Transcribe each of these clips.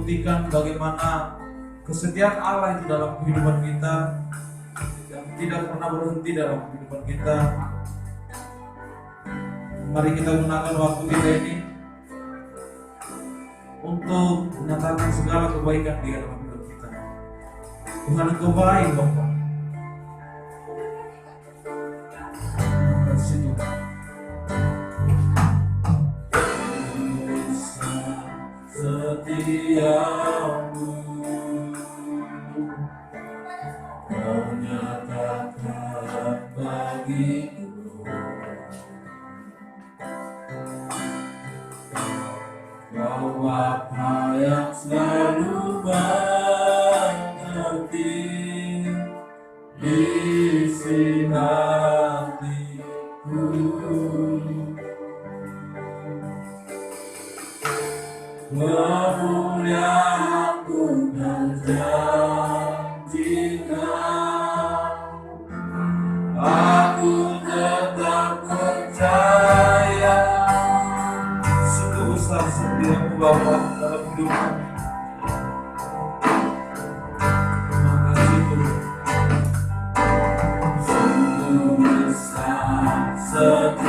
membuktikan bagaimana kesetiaan Allah itu dalam kehidupan kita, yang tidak pernah berhenti dalam kehidupan kita. Mari kita gunakan waktu kita ini untuk menyatakan segala kebaikan Dia dalam hidup kita. Tuhan, Engkau baik, Bapa. Terima kasih Tuhan. Setiamu Kau nyatakan bagiku, Kau apa yang selalu mengerti isi hatiku. Kemuliaan-Mu terjanjikan, aku tetap percaya. Sungguh besar setiap-Mu Bapa dalam hidup kami. Terima kasih Tuhan. Sungguh besar setiap-Mu.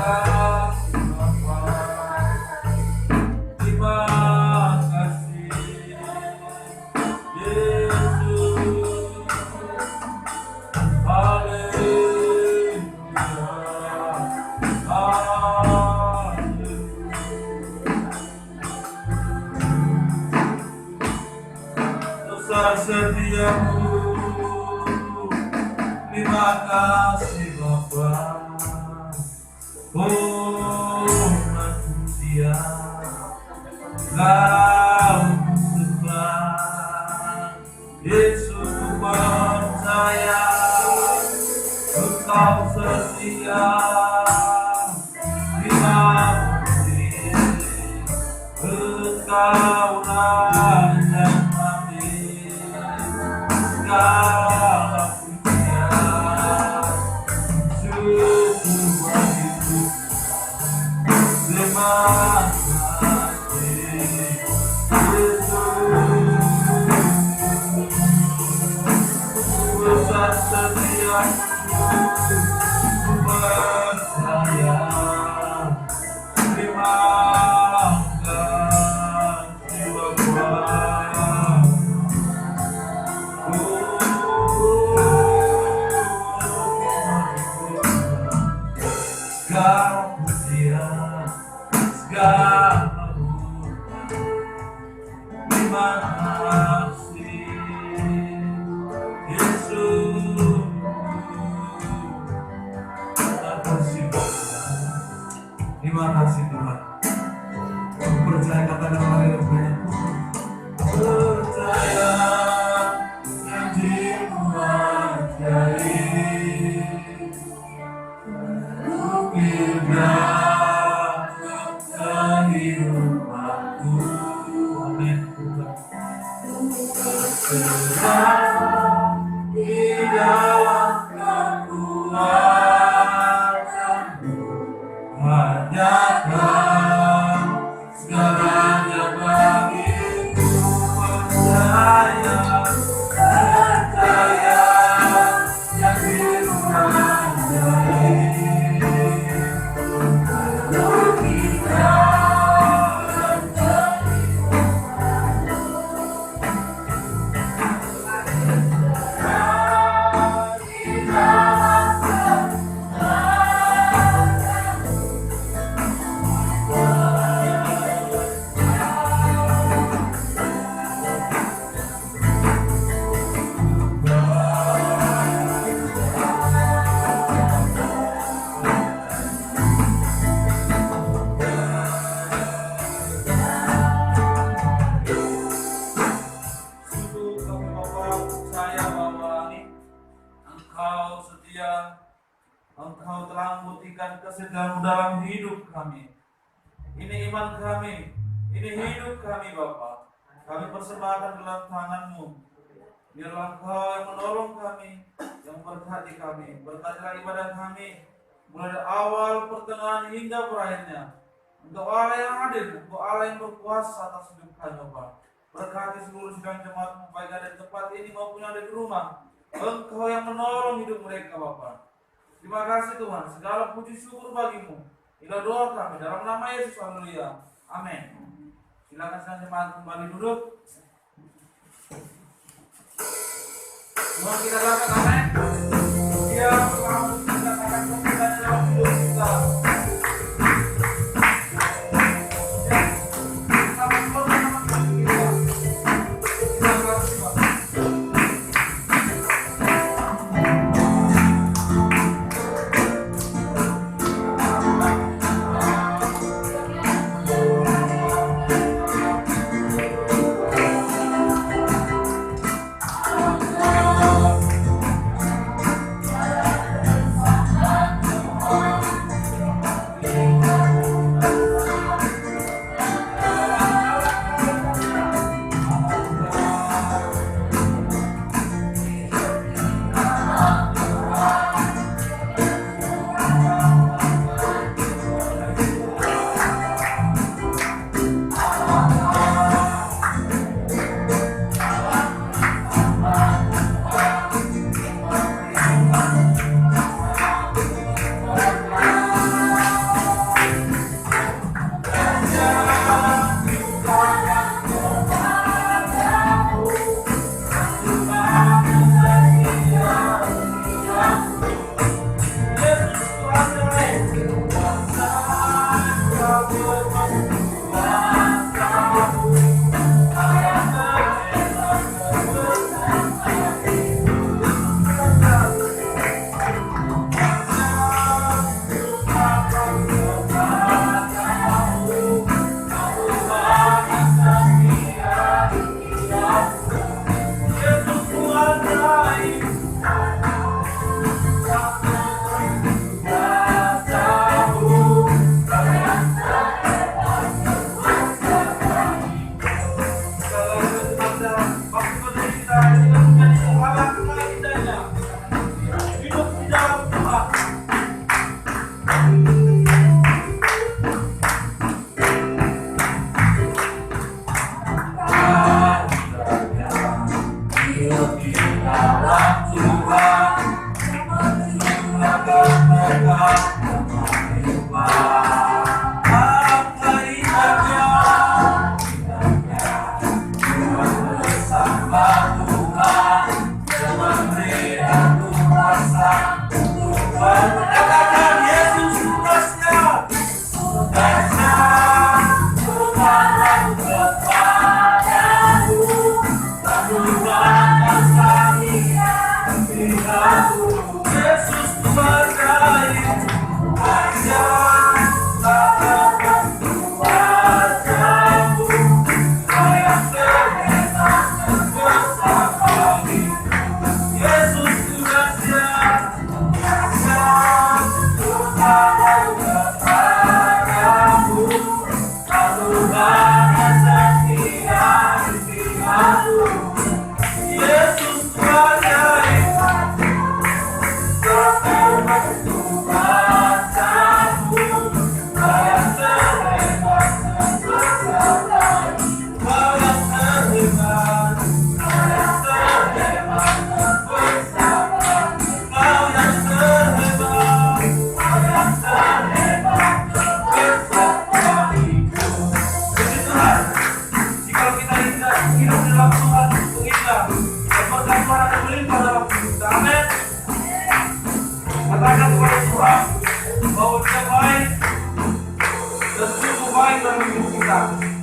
kasih Bapa, terima kasih Yesus. Haleluya, haleluya. Besar setiamu, terima kasih Bapa. Oh manusia, kau sembah. Yesus ku percaya, Engkau setia. Terima kasih, Engkau Raja kami, segala pujian syukur bagimu. Terima kasih Yesus, besar setiamu, ku percaya. Terima kasih Bapa. Segala pujian, segala hormat, terima kasih Yesus. Terima kasih Bapa. Terima kasih Tuhan. Aku percaya, katakan haleluya. Percaya janjimu ajaib, ukirnya kehidupanku. Amin. Terserah di dalam kekuatanmu, hanya Kau segalanya bagiku. Percaya, percaya yang ajaib, kita Engkau telah membuktikan kesetiaan-Mu dalam hidup kami. Ini iman kami, ini hidup kami Bapa. Kami persembahkan dalam tangan-Mu. Biarlah Engkau yang menolong kami, yang memberkati kami. Berkatilah ibadah kami, mulai dari awal, pertengahan hingga berakhirnya. Engkau Allah yang adil, Engkau Allah yang berkuasa atas hidup kami Bapa. Berkati seluruh sidang jemaat-Mu, baik ada di tempat ini maupun ada di rumah. Engkau yang menolong hidup mereka Bapa. Terima kasih Tuhan, segala puji syukur bagimu. Inilah doa kami dalam nama Yesus, haleluya. Amin. Silakan sedang jemaat kembali duduk. Semua kita katakan amin. Dia telah menciptakan kemuliaan dalam hidup kita.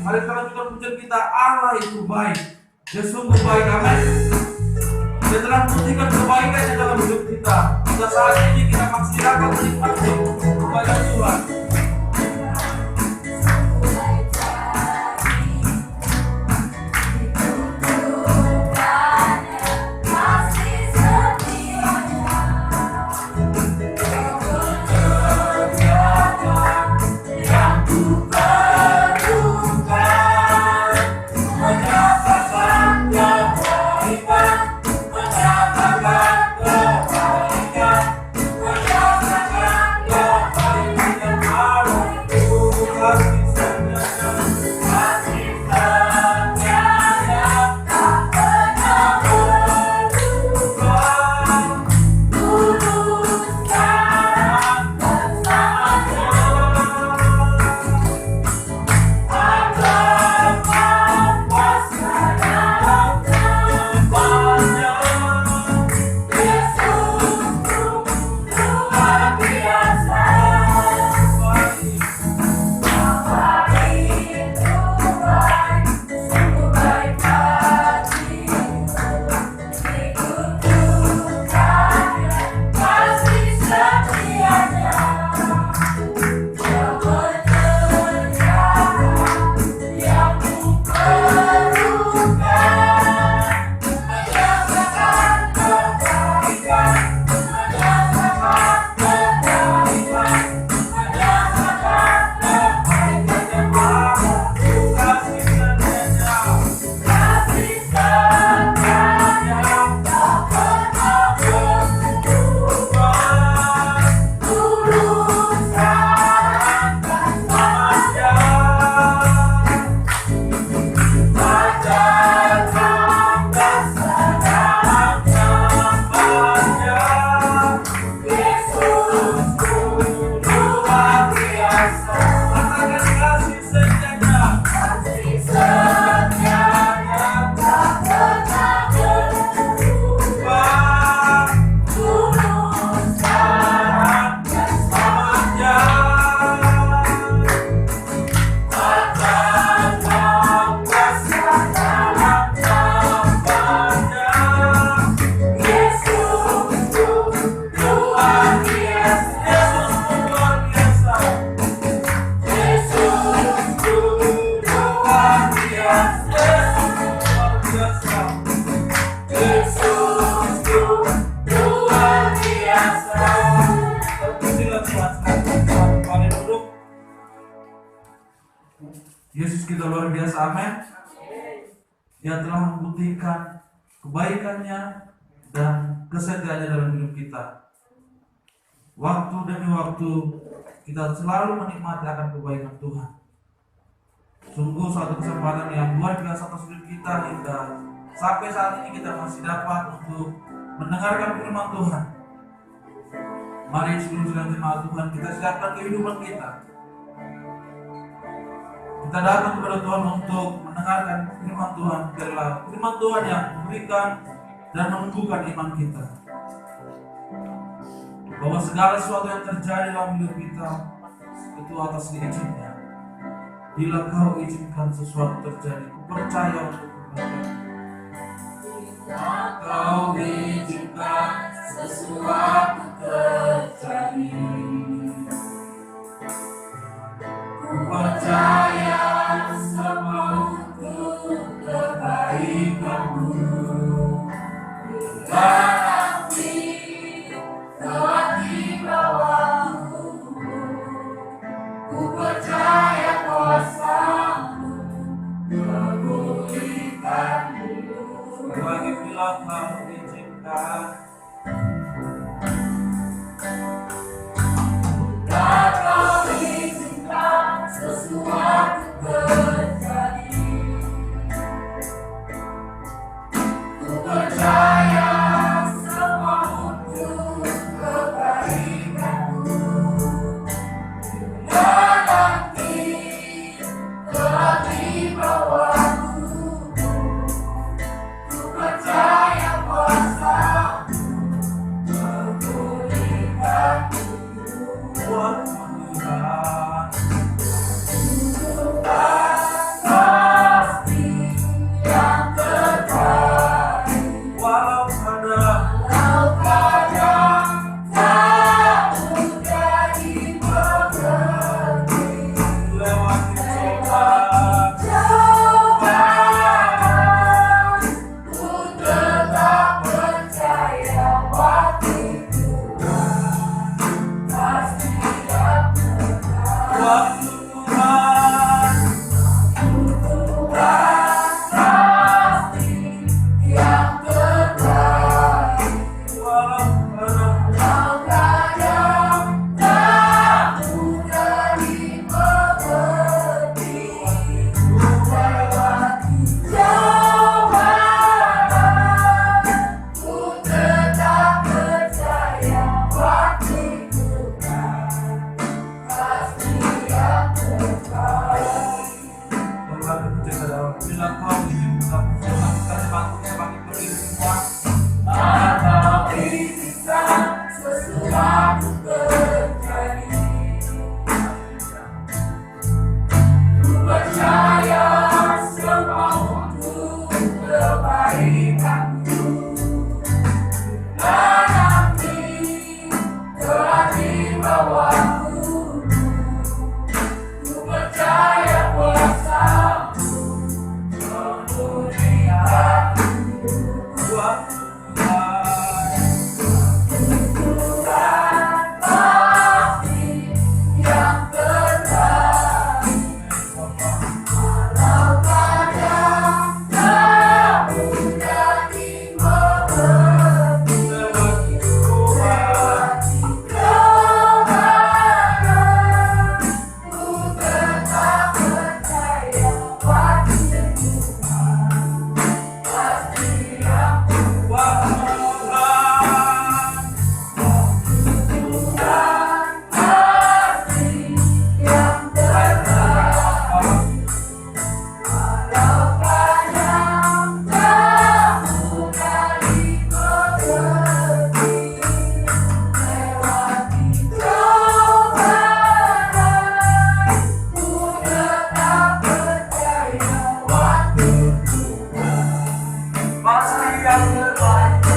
Mari kalau kita pujian kita, Allah itu baik. Dia sungguh baik, amin. Dia telah membuktikan kebaikannya dalam hidup kita. Pada saat ini kita masih akan menikmati kebaikan Tuhan. Yesus kita luar biasa, amin. Dia telah membuktikan kebaikannya dan kesetiaannya dalam hidup kita. Waktu demi waktu kita selalu menikmati akan kebaikan Tuhan. Sungguh suatu kesempatan yang luar biasa atas hidup kita hingga sampai saat ini kita masih dapat untuk mendengarkan firman Tuhan. Mari sebelum sedang jemaat Tuhan kita siapkan kehidupan kita. Kita datang kepada Tuhan untuk mendengarkan firman Tuhan. Biarlah firman Tuhan yang memberikan dan menumbuhkan iman kita. Bahwa segala sesuatu yang terjadi dalam hidup kita itu atas izinnya. Bila kau izinkan sesuatu terjadi, ku percaya untuk kebaikan. Bila kau izinkan sesuatu terjadi, ku percaya semua untuk kebaikanmu. Berarti telah di bawahmu, ku percaya kuasa-Mu memulihkanmu. Bagi bila kau izinkan, bila kau izinkan sesuatu terjadi, ku percaya semua untuk kebaikanmu. Berarti telah di bawahmu, ku percaya kuasa-Mu memulihkanmu. Tuhan pasti yang terbaik, walau kadang tak mudah dimengerti. Lewati cobaan, ku tetap percaya waktu Tuhan pasti yang terbaik. Waktu Tuhan pasti yang terbaik, walau kadang tak mudah dimengerti. Lewati cobaan, ku tetap percaya waktu Tuhan pasti yang terbaik. Bila kau izinkan, kita sepatutnya bagi beri semua. Atau izinkan sesuatu terjadi, ku percaya semua untuk kebaikanmu. Berarti telah di bawahmu, ku percaya kuasa-Mu memulihkanmu. Tuhan pasti yang terbaik, walau kadang tak mudah dimengerti. Lewati cobaan, ku tetap percaya waktu Tuhan pasti yang terbaik.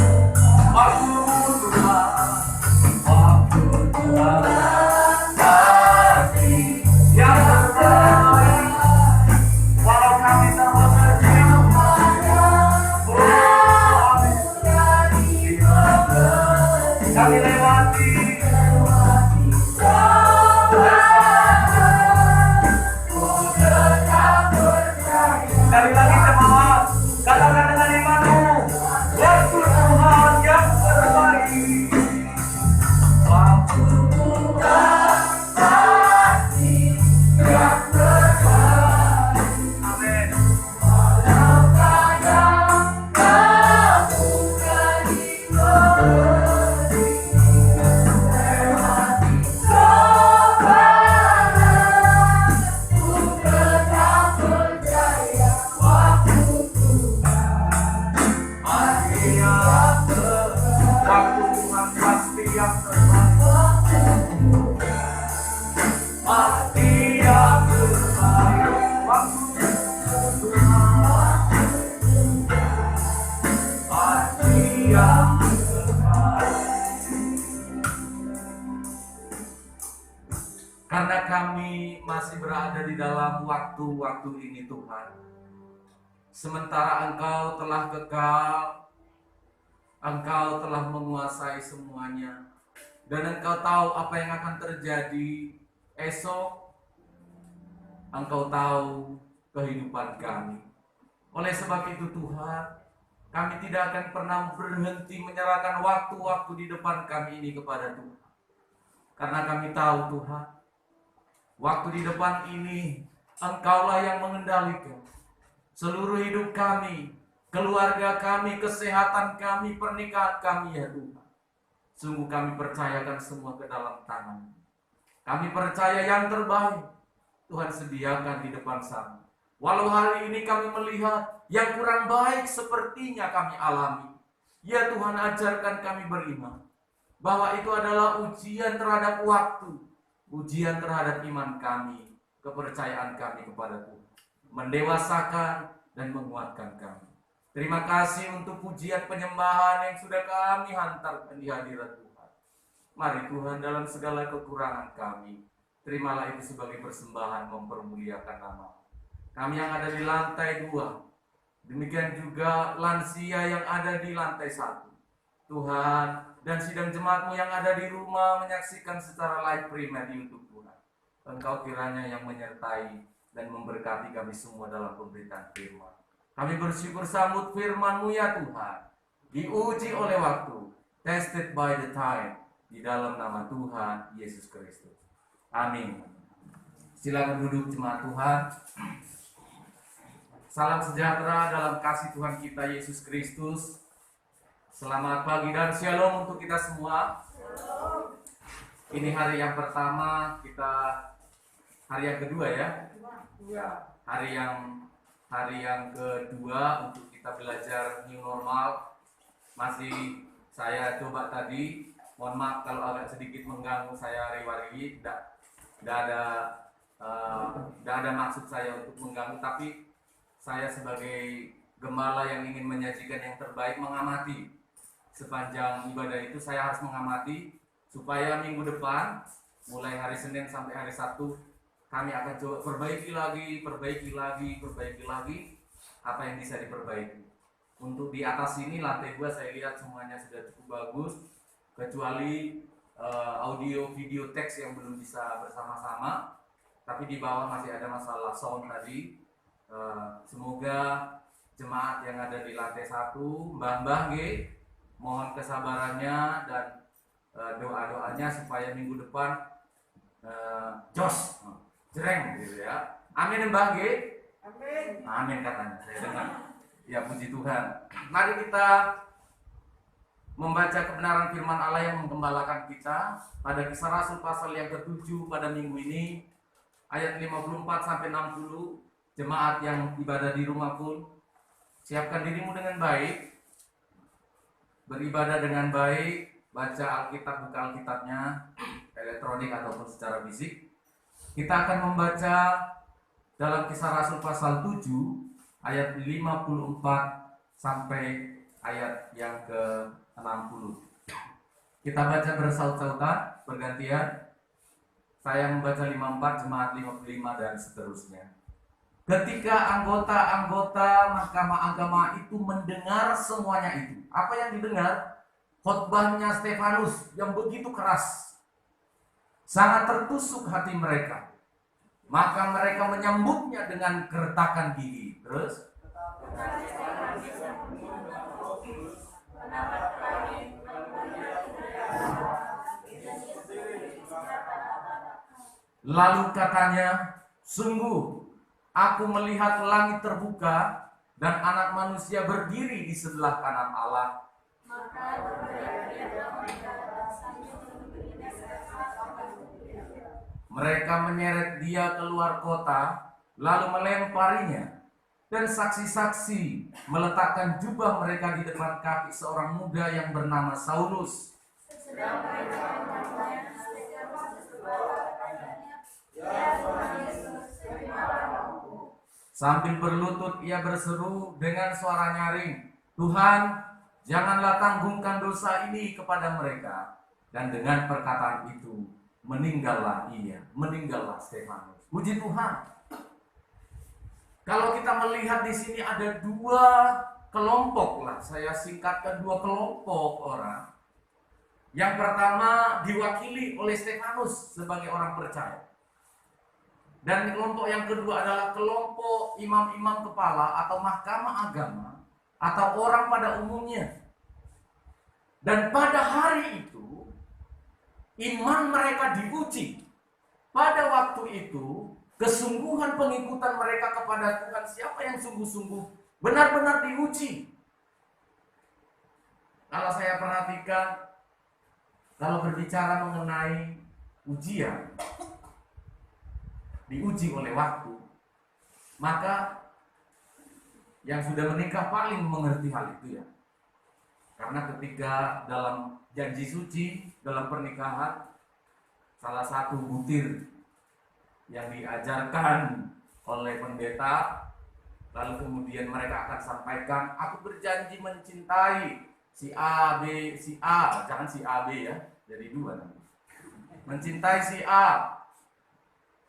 Kami lewati sekali lagi jemaat, katakan dengan imanmu, waktu Tuhan yang terbaik. Waktu Tuhan pasti yang terbaik. Amin. Walau kadang tak mudah dimengerti. Mati yang terbaik, mati yang karena kami masih berada di dalam waktu-waktu ini Tuhan. Sementara Engkau telah kekal, Engkau telah menguasai semuanya, dan Engkau tahu apa yang akan terjadi esok. Engkau tahu kehidupan kami. Oleh sebab itu Tuhan, kami tidak akan pernah berhenti menyerahkan waktu-waktu di depan kami ini kepada Tuhan. Karena kami tahu Tuhan, waktu di depan ini Engkaulah yang mengendalikan seluruh hidup kami, keluarga kami, kesehatan kami, pernikahan kami ya Tuhan. Sungguh kami percayakan semua ke dalam tangan. Kami percaya yang terbaik Tuhan sediakan di depan sana. Walau hari ini kami melihat yang kurang baik sepertinya kami alami, ya Tuhan ajarkan kami beriman bahwa itu adalah ujian terhadap waktu, ujian terhadap iman kami, kepercayaan kami kepada Tuhan, mendewasakan dan menguatkan kami. Terima kasih untuk pujian penyembahan yang sudah kami hantarkan di hadirat Tuhan. Mari Tuhan, dalam segala kekurangan kami, terimalah itu sebagai persembahan mempermuliakan nama. Kami yang ada di lantai 2, demikian juga lansia yang ada di lantai 1, Tuhan, dan sidang jemaat-Mu yang ada di rumah menyaksikan secara live primer di YouTube Tuhan. Engkau kiranya yang menyertai dan memberkati kami semua dalam pemberitaan firman. Kami bersyukur sambut firman-Mu ya Tuhan, diuji oleh waktu, tested by the time, di dalam nama Tuhan Yesus Kristus. Amin. Silakan duduk jemaat Tuhan. Salam sejahtera dalam kasih Tuhan kita Yesus Kristus. Selamat pagi dan shalom untuk kita semua. Ini hari yang pertama kita, hari yang kedua ya. Hari yang kedua untuk kita belajar new normal. Masih saya coba tadi. Mohon maaf kalau agak sedikit mengganggu saya riwari. Tidak ada maksud saya untuk mengganggu, tapi saya sebagai gembala yang ingin menyajikan yang terbaik, mengamati sepanjang ibadah itu. Saya harus mengamati supaya minggu depan mulai hari Senin sampai hari Sabtu kami akan coba perbaiki lagi apa yang bisa diperbaiki. Untuk di atas ini lantai 2 saya lihat semuanya sudah cukup bagus, kecuali audio video teks yang belum bisa bersama-sama, tapi di bawah masih ada masalah sound tadi. Semoga jemaat yang ada di lantai 1, mbah-mbah mohon kesabarannya dan doa-doanya supaya minggu depan jos jereng gitu ya. Amin mbah Amin. Amin katanya, saya dengar. Ya puji Tuhan. Mari kita membaca kebenaran firman Allah yang menggembalakan kita pada Kisah Rasul pasal yang ke-7 pada minggu ini, ayat 54 sampai 60. Jemaat yang ibadah di rumah pun siapkan dirimu dengan baik, beribadah dengan baik, baca Alkitab, buka Alkitabnya elektronik ataupun secara fisik. Kita akan membaca dalam Kisah Rasul pasal 7 ayat 54 sampai ayat yang ke-60. Kita baca bersaut-sautan, bergantian. Saya membaca 54, jemaat 55 dan seterusnya. Ketika anggota-anggota Mahkamah Agama itu mendengar semuanya itu, apa yang didengar? Khotbahnya Stefanus yang begitu keras. Sangat tertusuk hati mereka. Maka mereka menyambutnya dengan gertakan gigi. Terus? Lalu katanya, sungguh aku melihat langit terbuka dan anak manusia berdiri di sebelah kanan Allah. Mereka menyeret dia keluar kota, lalu melemparinya. Dan saksi-saksi meletakkan jubah mereka di depan kaki seorang muda yang bernama Saulus. Sambil berlutut ia berseru dengan suara nyaring, "Tuhan, janganlah tanggungkan dosa ini kepada mereka." Dan dengan perkataan itu meninggallah Stefanus. Puji Tuhan. Kalau kita melihat di sini ada dua kelompok lah, saya singkatkan dua kelompok orang. Yang pertama diwakili oleh Stefanus sebagai orang percaya. Dan kelompok yang kedua adalah kelompok imam-imam kepala atau mahkamah agama atau orang pada umumnya. Dan pada hari itu iman mereka diuji. Pada waktu itu kesungguhan pengikutan mereka kepada Tuhan, siapa yang sungguh-sungguh benar-benar diuji. Kalau saya perhatikan, kalau berbicara mengenai ujian, diuji oleh waktu, maka yang sudah menikah paling mengerti hal itu ya. Karena ketika dalam janji suci, dalam pernikahan, salah satu butir yang diajarkan oleh pendeta, lalu kemudian mereka akan sampaikan, "Aku berjanji mencintai si A, B, si A," jangan si A, B ya, jadi dua nanti. "Mencintai si A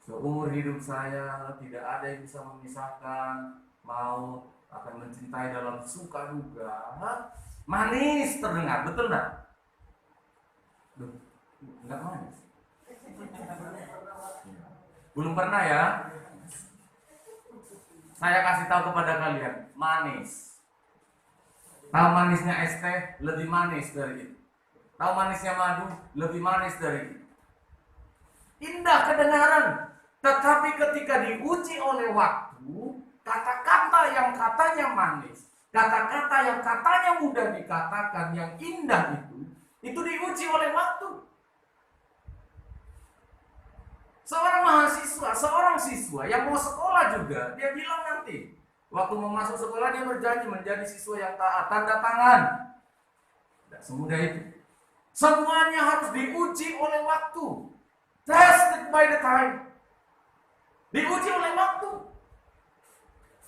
seumur hidup saya, tidak ada yang bisa memisahkan, mau akan mencintai dalam suka duka." Manis terdengar, betul enggak? Enggak manis. Belum pernah ya? Saya kasih tahu kepada kalian, manis. Tahu manisnya es teh lebih manis dari itu. Tahu manisnya madu lebih manis dari itu. Indah kedengaran, tetapi ketika diuji oleh waktu, kata-kata yang katanya manis, kata-kata yang katanya mudah dikatakan, yang indah itu diuji oleh waktu. Seorang mahasiswa, seorang siswa yang mau sekolah juga, dia bilang nanti waktu mau masuk sekolah dia berjanji menjadi siswa yang taat, tanda tangan. Tidak semudah itu. Semuanya harus diuji oleh waktu. Tested by the time. Diuji oleh waktu.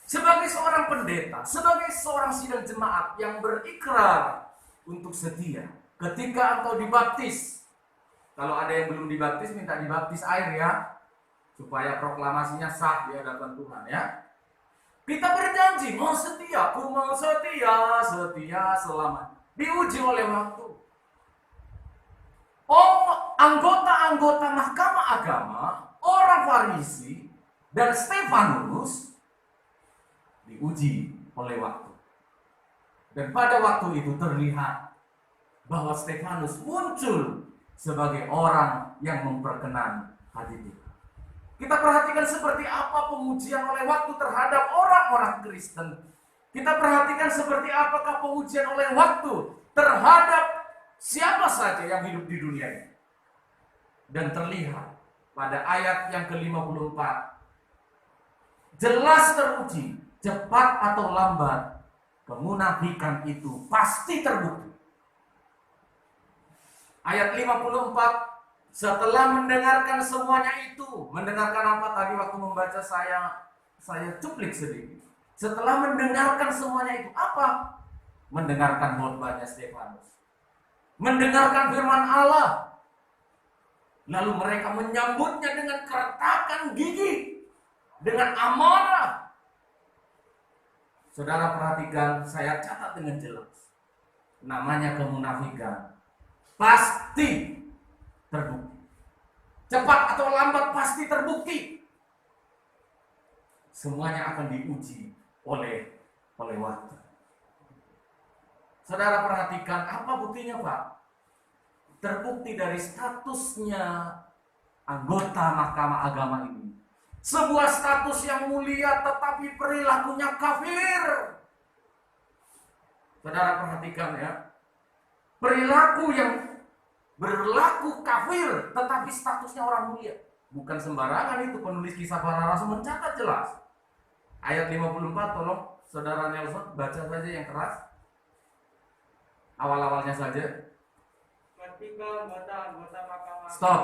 Sebagai seorang pendeta, sebagai seorang sidang jemaat yang berikrar untuk setia, ketika engkau dibaptis, kalau ada yang belum dibaptis, minta dibaptis air ya, supaya proklamasinya sah di hadapan Tuhan ya. Kita berjanji mau setia, aku mau setia, setia selama. Diuji oleh waktu. Anggota-anggota mahkamah agama, orang Farisi dan Stefanus diuji oleh waktu. Dan pada waktu itu terlihat bahwa Stefanus muncul sebagai orang yang memperkenan hati Tuhan. Kita perhatikan seperti apa pengujian oleh waktu terhadap orang-orang Kristen. Kita perhatikan seperti apakah pengujian oleh waktu terhadap siapa saja yang hidup di dunia ini. Dan terlihat pada ayat yang ke-54, jelas teruji, cepat atau lambat, kemunafikan itu pasti terbukti. Ayat 54, setelah mendengarkan semuanya itu, mendengarkan apa tadi waktu membaca saya cuplik sedikit. Setelah mendengarkan semuanya itu, apa? Mendengarkan khotbahnya Stefanus. Mendengarkan firman Allah. Lalu mereka menyambutnya dengan keretakan gigi, dengan amarah. Saudara perhatikan, saya catat dengan jelas. Namanya kemunafikan pasti terbukti. Cepat atau lambat pasti terbukti. Semuanya akan diuji oleh waktu. Saudara perhatikan, apa buktinya Pak? Terbukti dari statusnya anggota mahkamah agama ini. Sebuah status yang mulia tetapi perilakunya kafir. Saudara perhatikan ya. Perilaku yang berlaku kafir tetapi statusnya orang mulia. Bukan sembarangan itu, penulis Kisah Para Rasul mencatat jelas. Ayat 54, tolong Saudara Nelson baca saja yang keras. Awal-awalnya saja. ketika anggota Mahkamah Stop.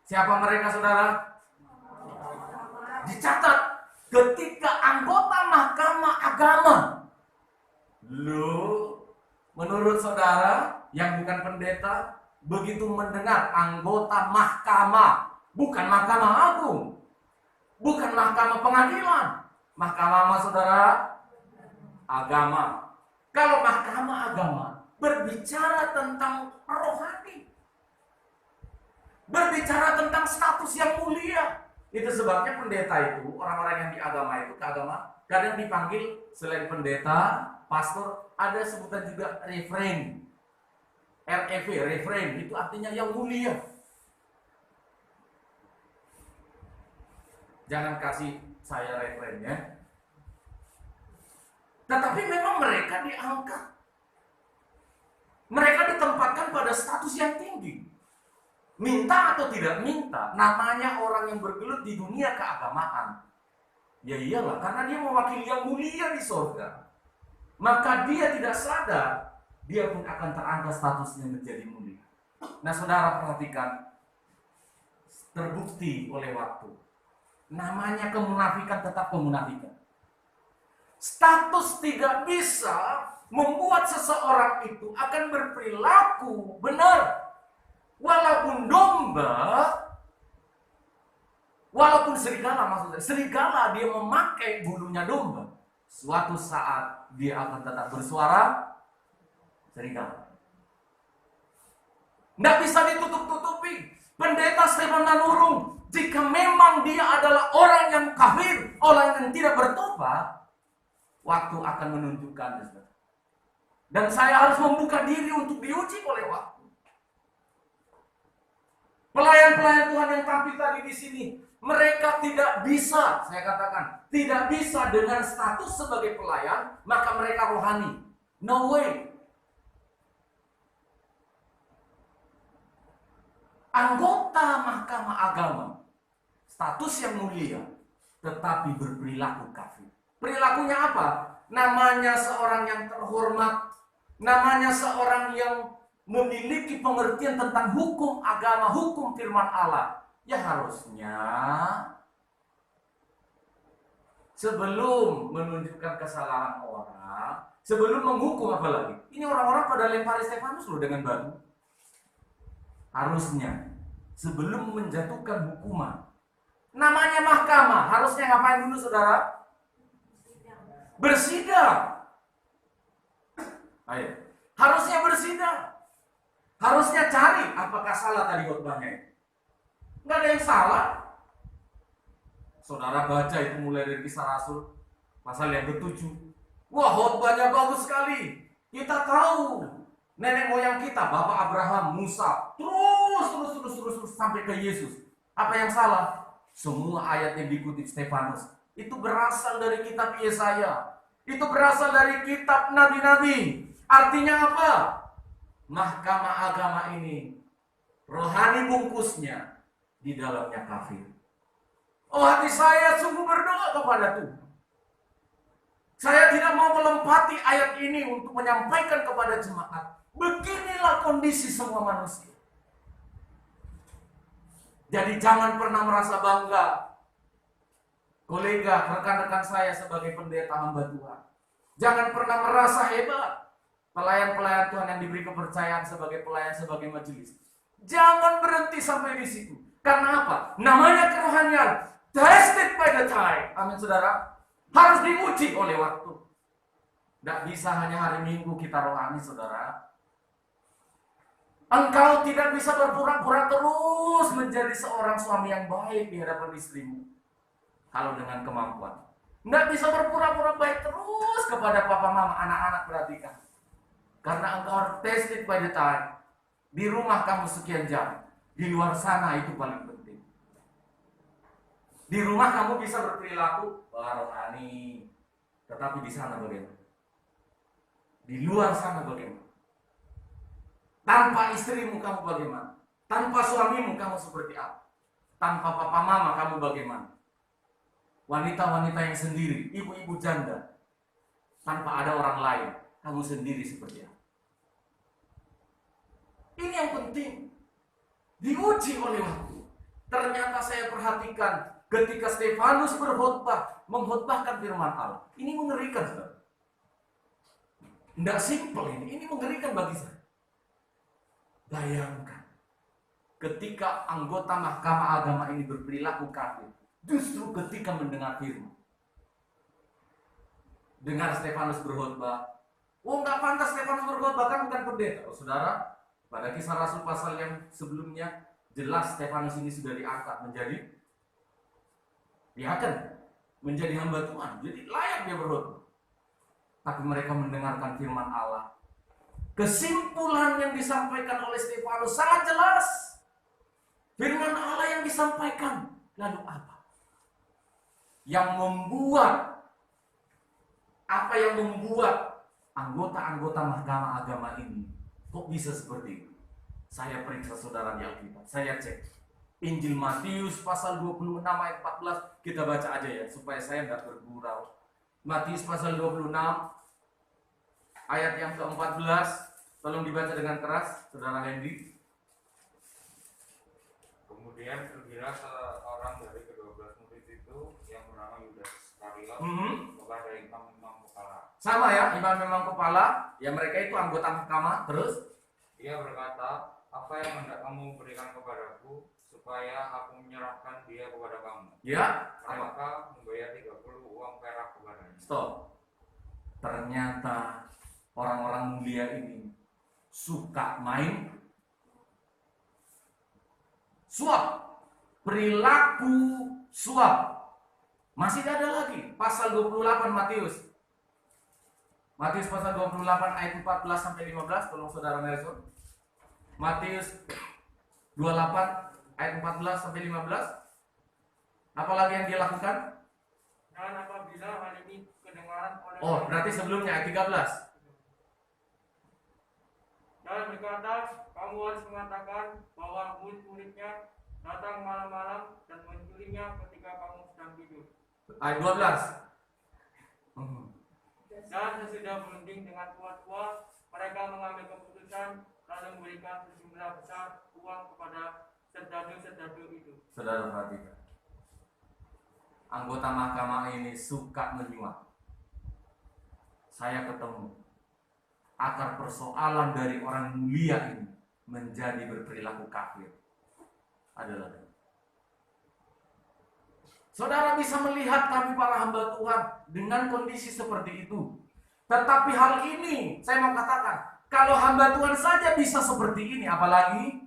Siapa mereka, saudara? Dicatat. Ketika anggota Mahkamah Agama. Loh, menurut saudara yang bukan pendeta, begitu mendengar anggota mahkamah, bukan Mahkamah Agung, bukan Mahkamah Pengadilan, Mahkamah apa, saudara? Agama. Kalau Mahkamah Agama berbicara tentang rohani, berbicara tentang status yang mulia. Itu sebabnya pendeta itu, orang-orang yang di agama itu, ke agama, kadang dipanggil selain pendeta, pastor, ada sebutan juga referen. REV, referen, itu artinya yang mulia. Jangan kasih saya referen ya. Tetapi memang mereka diangkat. Mereka ditempatkan pada status yang tinggi. Minta atau tidak minta, namanya orang yang bergelut di dunia keagamaan. Ya iyalah, karena dia mewakili yang mulia di surga. Maka dia tidak sadar, dia pun akan terangkat statusnya menjadi mulia. Nah, saudara perhatikan, terbukti oleh waktu. Namanya kemunafikan tetap kemunafikan. Status tidak bisa membuat seseorang itu akan berperilaku benar. Walaupun domba, walaupun serigala, maksudnya serigala dia memakai bulunya domba, suatu saat dia akan tetap bersuara serigala. Tidak bisa ditutup-tutupi. Pendeta Stefan Manurung, jika memang dia adalah orang yang kafir, orang yang tidak bertobat, waktu akan menunjukkan. Dan saya harus membuka diri untuk diuji oleh waktu. Pelayan-pelayan Tuhan yang tampil tadi di sini, mereka tidak bisa, saya katakan, tidak bisa dengan status sebagai pelayan, maka mereka rohani. No way. Anggota Mahkamah Agama, status yang mulia, tetapi berperilaku kafir. Perilakunya apa? Namanya seorang yang terhormat, namanya seorang yang memiliki pengertian tentang hukum agama, hukum firman Allah. Ya harusnya sebelum menunjukkan kesalahan orang, sebelum menghukum apalagi. Ini orang-orang pada lempari Stefanus loh dengan batu. Harusnya sebelum menjatuhkan hukuman. Namanya mahkamah, harusnya ngapain dulu, saudara? Bersidang. Ayo. Harusnya bersidang. Harusnya cari apakah salah tadi khotbahnya. Nggak ada yang salah. Saudara baca itu mulai dari Kisah Rasul pasal yang ke-7. Wah, khotbahnya bagus sekali. Kita tahu nenek moyang kita, Bapak Abraham, Musa, terus sampai ke Yesus. Apa yang salah? Semua ayat yang dikutip Stefanus itu berasal dari kitab Yesaya. Itu berasal dari kitab nabi-nabi. Artinya apa? Mahkamah agama ini rohani bungkusnya, di dalamnya kafir. Oh, hati saya sungguh berdoa kepada Tuhan. Saya tidak mau melempati ayat ini untuk menyampaikan kepada jemaat. Beginilah kondisi semua manusia. Jadi jangan pernah merasa bangga. Kolega, rekan-rekan saya sebagai pendeta hamba Tuhan. Jangan pernah merasa hebat. Pelayan-pelayan Tuhan yang diberi kepercayaan sebagai pelayan, sebagai majelis. Jangan berhenti sampai di situ. Karena apa? Namanya kerohanian. Tested by the time. Amin, saudara. Harus diuji oleh waktu. Tidak bisa hanya hari Minggu kita rohani, saudara. Engkau tidak bisa berpura-pura terus menjadi seorang suami yang baik di hadapan istrimu. Kalau dengan kemampuan. Tidak bisa berpura-pura baik terus kepada papa mama, anak-anak, perhatikan. Karena engkau harus tested by the time. Di rumah kamu sekian jam. Di luar sana itu paling penting. Di rumah kamu bisa berperilaku rohani. Tetapi di sana bagaimana? Di luar sana bagaimana? Tanpa istrimu kamu bagaimana? Tanpa suamimu kamu seperti apa? Tanpa papa mama kamu bagaimana? Wanita-wanita yang sendiri, ibu-ibu janda. Tanpa ada orang lain, kamu sendiri seperti apa? Ini yang penting. Diuji oleh waktu. Ternyata saya perhatikan ketika Stefanus berkhotbah, mengkhotbahkan firman Allah. Ini mengerikan, saudara. Tidak simpel ini mengerikan bagi saya. Bayangkan, ketika anggota Mahkamah Agama ini berperilaku kafir, justru ketika mendengar firman. Dengar Stefanus berkhotbah. Oh, nggak pantas Stefanus berkhotbah, kan bukan pendeta. Oh, saudara, pada Kisah Rasul pasal yang sebelumnya jelas Stefanus ini sudah diangkat menjadi diaken, menjadi hamba Tuhan. Jadi layak dia berkhotbah. Tapi mereka mendengarkan firman Allah. Kesimpulan yang disampaikan oleh Stefanus sangat jelas. Firman Allah yang disampaikan. Lalu apa? Yang membuat anggota-anggota Mahkamah Agama ini kok bisa seperti itu? Saya periksa saudara di Alkitab. Saya cek Injil Matius pasal 26 ayat 14. Kita baca aja ya supaya saya tidak bergurau. Matius pasal 26 ayat yang ke-14. Tolong dibaca dengan keras, saudara Hendy. Kemudian pergilah seorang dari ke-12 murid itu yang bernama Yudas Iskariot kepada imam-imam kepala. Sama ya, imam-imam kepala. Ya mereka itu anggota mahkamah. Terus Ia berkata, apa yang hendak kamu berikan kepadaku supaya aku menyerahkan dia kepada kamu? ya, Mereka membayar 30 uang perak kepadanya. stop. Ternyata orang-orang mulia ini suka main suap, perilaku suap. Masih ada lagi pasal 28 Matius. Matius pasal 28 ayat 14 sampai 15, tolong saudara Nelson. Matius 28 ayat 14 sampai 15. Apalagi yang dia lakukan? Dan apabila hal ini kedengaran oleh Oh, berarti sebelumnya ayat 13. dan berkata, kamu harus mengatakan bahwa murid-muridnya datang malam-malam dan mencurinya ketika kamu sedang tidur. Ayat 12. Dan sesudah berunding dengan tua-tua, mereka mengambil keputusan lalu memberikan sejumlah besar uang kepada serdadu-serdadu itu. Saudara perhatikan. Anggota mahkamah ini suka menyuap. Saya ketemu akar persoalan dari orang mulia ini menjadi berperilaku kafir adalah saudara bisa melihat kami para hamba Tuhan dengan kondisi seperti itu. Tetapi hal ini saya mau katakan, kalau hamba Tuhan saja bisa seperti ini, apalagi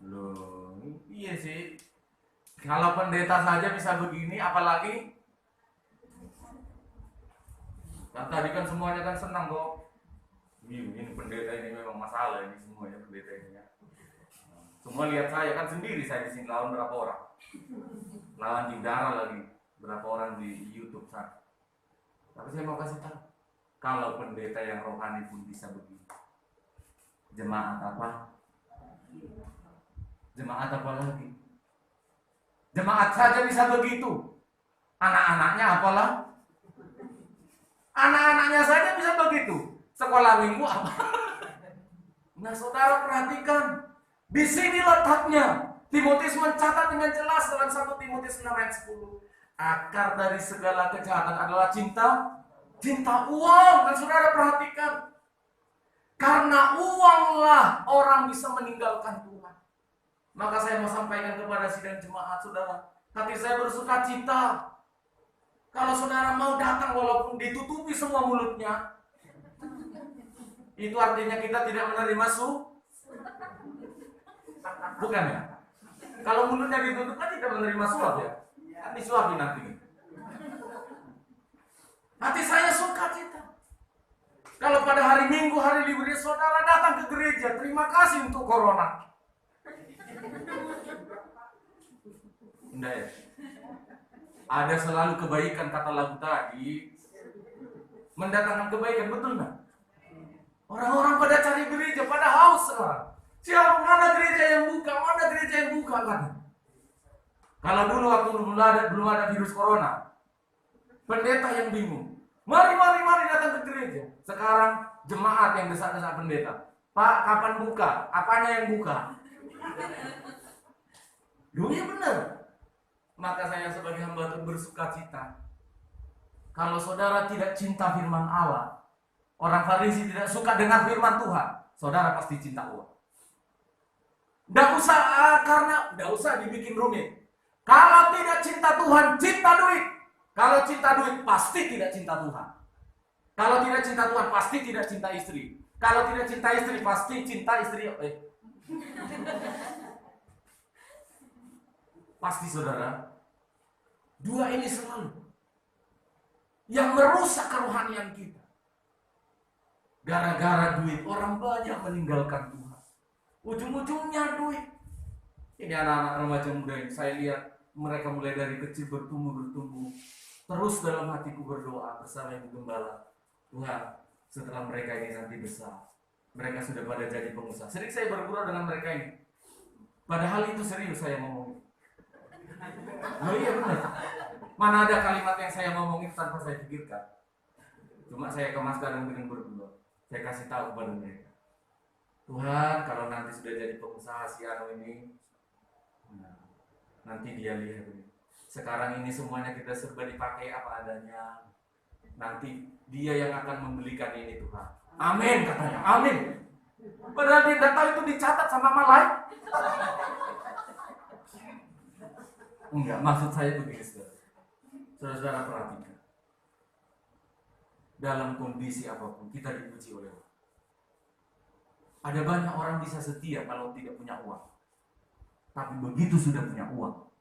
loh, iya sih. Kalau pendeta saja bisa begini, apalagi kan tadi kan semuanya kan senang kok. Ini pendeta ini memang masalah ini semuanya pendeta ini ya. Semua lihat saya kan sendiri, saya di sini lawan berapa orang? Lawan Jindara lagi, berapa orang di YouTube sana. Tapi saya mau kasih tahu, kalau pendeta yang rohani pun bisa begini, jemaat apa? Jemaat apa lagi? Jemaat saja bisa begitu. Anak-anaknya apalah? Anak-anaknya saja bisa begitu. Sekolah minggu apa? Nah, saudara perhatikan. Di sini letaknya. Timotius mencatat dengan jelas dalam 1 Timotius 6 ayat 10. Akar dari segala kejahatan adalah cinta uang. Dan saudara perhatikan. Karena uanglah orang bisa meninggalkan Tuhan. Maka saya mau sampaikan kepada sidang jemaat saudara, tapi saya bersuka cita kalau saudara mau datang walaupun ditutupi semua mulutnya. Itu artinya kita tidak menerima bukan ya? Kalau mulutnya ditutup kan tidak menerima suap ya? Kan disuapin nanti. Hati saya suka cita. Kalau pada hari Minggu, hari liburnya saudara datang ke gereja, terima kasih untuk corona. Enggak ya? Ada selalu kebaikan, kata lagu tadi. Mendatangkan kebaikan, betul nggak? Orang-orang pada cari gereja, pada haus sekarang. Siapa mana gereja yang buka, mana gereja yang buka kan? Kalau dulu waktu belum ada virus corona, pendeta yang bingung. Mari datang ke gereja. Sekarang jemaat yang desak-desak pendeta. Pak, kapan buka? Apanya yang buka? Dunia benar. Maka saya sebagai hamba Tuhan bersuka cita. Kalau saudara tidak cinta firman Allah, orang Farisi tidak suka dengan firman Tuhan, saudara pasti cinta uang. Tidak usah dibikin rumit. Kalau tidak cinta Tuhan, cinta duit. Kalau cinta duit, pasti tidak cinta Tuhan. Kalau tidak cinta Tuhan, pasti tidak cinta istri. Kalau tidak cinta istri, pasti cinta istri. Pasti saudara, dua ini selalu yang merusak kerohanian kita. Gara-gara duit, orang banyak meninggalkan Tuhan. Ujung-ujungnya duit. Ini anak-anak remaja muda ini, saya lihat mereka mulai dari kecil bertumbuh. Terus dalam hatiku berdoa bersama Ibu Gembala. Tuhan, setelah mereka ini nanti besar, mereka sudah pada jadi pengusaha. Sering saya bergurau dengan mereka ini. Padahal itu serius saya ngomong. Oh iya benar. Mana ada kalimat yang saya ngomongin tanpa saya pikirkan. Cuma saya kemas kadang dengan berdoa. Saya kasih tahu kepada mereka. Tuhan, kalau nanti sudah jadi pengusaha si Anu ini, nanti dia lihat ini. Sekarang ini semuanya kita serba dipakai apa adanya. Nanti dia yang akan membelikan ini Tuhan. Amin katanya. Amin. Padahal dia tidak tahu itu dicatat sama malaikat. Enggak, maksud saya begini saudara. Saudara perhatikan. Dalam kondisi apapun kita dipuji oleh Allah. Ada banyak orang bisa setia kalau tidak punya uang. Tapi begitu sudah punya uang,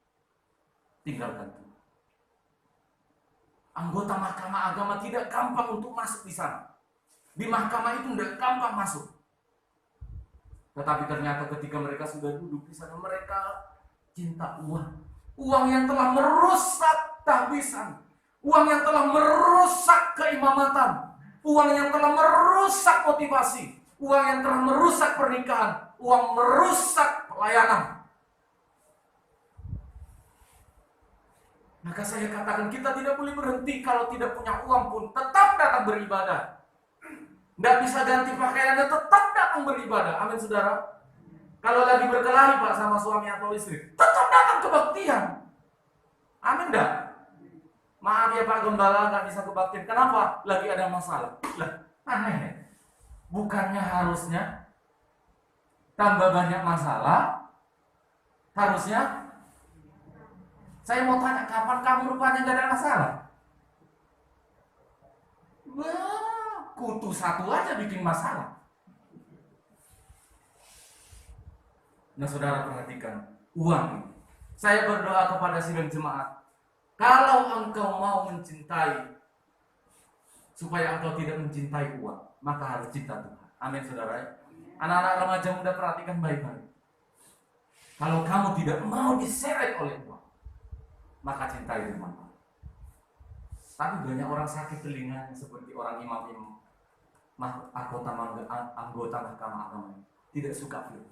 tinggalkan Tuhan. Anggota mahkamah agama tidak gampang untuk masuk di sana. Di mahkamah itu tidak gampang masuk. Tetapi ternyata ketika mereka sudah duduk di sana, mereka cinta uang. Uang yang telah merusak tahbisan. Uang yang telah merusak keimamatan. Uang yang telah merusak motivasi. Uang yang telah merusak pernikahan. Uang merusak pelayanan. Maka saya katakan kita tidak boleh berhenti. Kalau tidak punya uang pun tetap datang beribadah. Tidak bisa ganti pakaiannya, tetap datang beribadah. Amin saudara. Kalau lagi berkelahi Pak sama suami atau istri, tetap datang kebaktian. Amin dah. Maaf ya Pak Gembala, nggak bisa kebaktian. Kenapa? Lagi ada masalah. Lah, aneh. Bukannya harusnya tambah banyak masalah? Harusnya saya mau tanya, kapan kamu rupanya nggak ada masalah? Wah, kutu satu aja bikin masalah. Nah saudara perhatikan, uang. Saya berdoa kepada sidang jemaat. Kalau engkau mau mencintai, supaya engkau tidak mencintai uang, maka harus cinta Tuhan. Amin saudara. Anak-anak remaja muda perhatikan baik-baik. Kalau kamu tidak mau diseret oleh uang, maka cintai Tuhan. Tapi banyak orang sakit telinga seperti orang imam-imam, anggota mahkamah agama, tidak suka firman.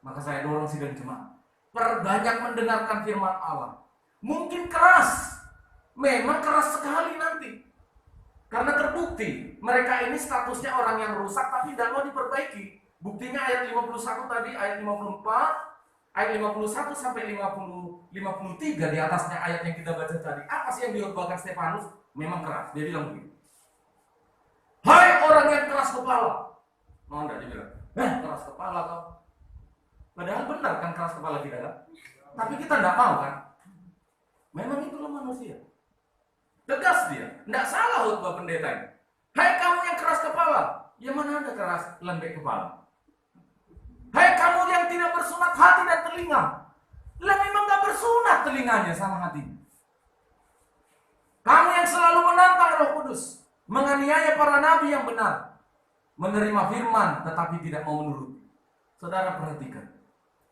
Maka saya dorong sidang jemaat, perbanyak mendengarkan firman Allah. Mungkin keras, memang keras sekali nanti, karena terbukti mereka ini statusnya orang yang rusak tapi tidak mau diperbaiki. Buktinya ayat 51 tadi, ayat 54, ayat 51 sampai 53 di atasnya ayat yang kita baca tadi. Apa sih yang dikhotbahkan Stefanus? Memang keras. Dia bilang begini, hai orang yang keras kepala. Mau enggak dia bilang, keras kepala kau. Padahal benar kan keras kepala kita kan? Tapi kita enggak mau kan? Memang itulah manusia. Tegas dia, enggak salah khotbah pendeta ini. Hai kamu yang keras kepala. Ya mana ada keras lembek kepala. Hai kamu yang tidak bersunat hati dan telinga. Lah memang enggak bersunat telinganya sama hatinya. Kamu yang selalu menantang Roh Kudus, menganiaya para nabi yang benar, menerima firman tetapi tidak mau menuruti. Saudara perhatikan.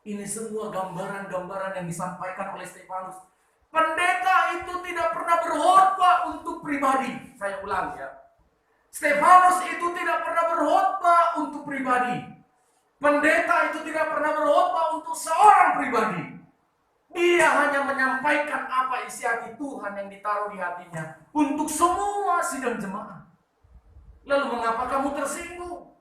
Ini semua gambaran-gambaran yang disampaikan oleh Stefanus. Pendeta itu tidak pernah berkhotbah untuk pribadi. Saya ulang ya. Stefanus itu tidak pernah berkhotbah untuk pribadi. Pendeta itu tidak pernah berkhotbah untuk seorang pribadi. Dia hanya menyampaikan apa isi hati Tuhan yang ditaruh di hatinya untuk semua sidang jemaat. Lalu mengapa kamu tersinggung?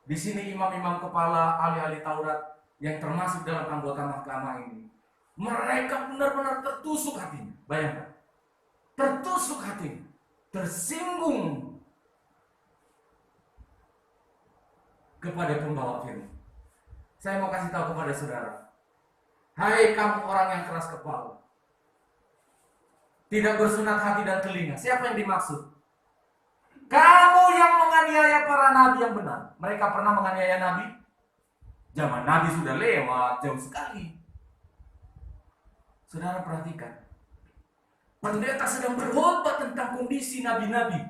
Di sini imam-imam kepala, ahli-ahli Taurat yang termasuk dalam anggota mahkamah ini, mereka benar-benar tertusuk hatinya. Bayangkan, tertusuk hatinya, tersinggung kepada pembawa firman. Saya mau kasih tahu kepada saudara, hai kamu orang yang keras kepala, tidak bersunat hati dan telinga. Siapa yang dimaksud? Kamu yang menganiaya para nabi yang benar. Mereka pernah menganiaya nabi? Zaman nabi sudah lewat jauh sekali. Saudara perhatikan, pendeta sedang berkhotbah tentang kondisi nabi-nabi,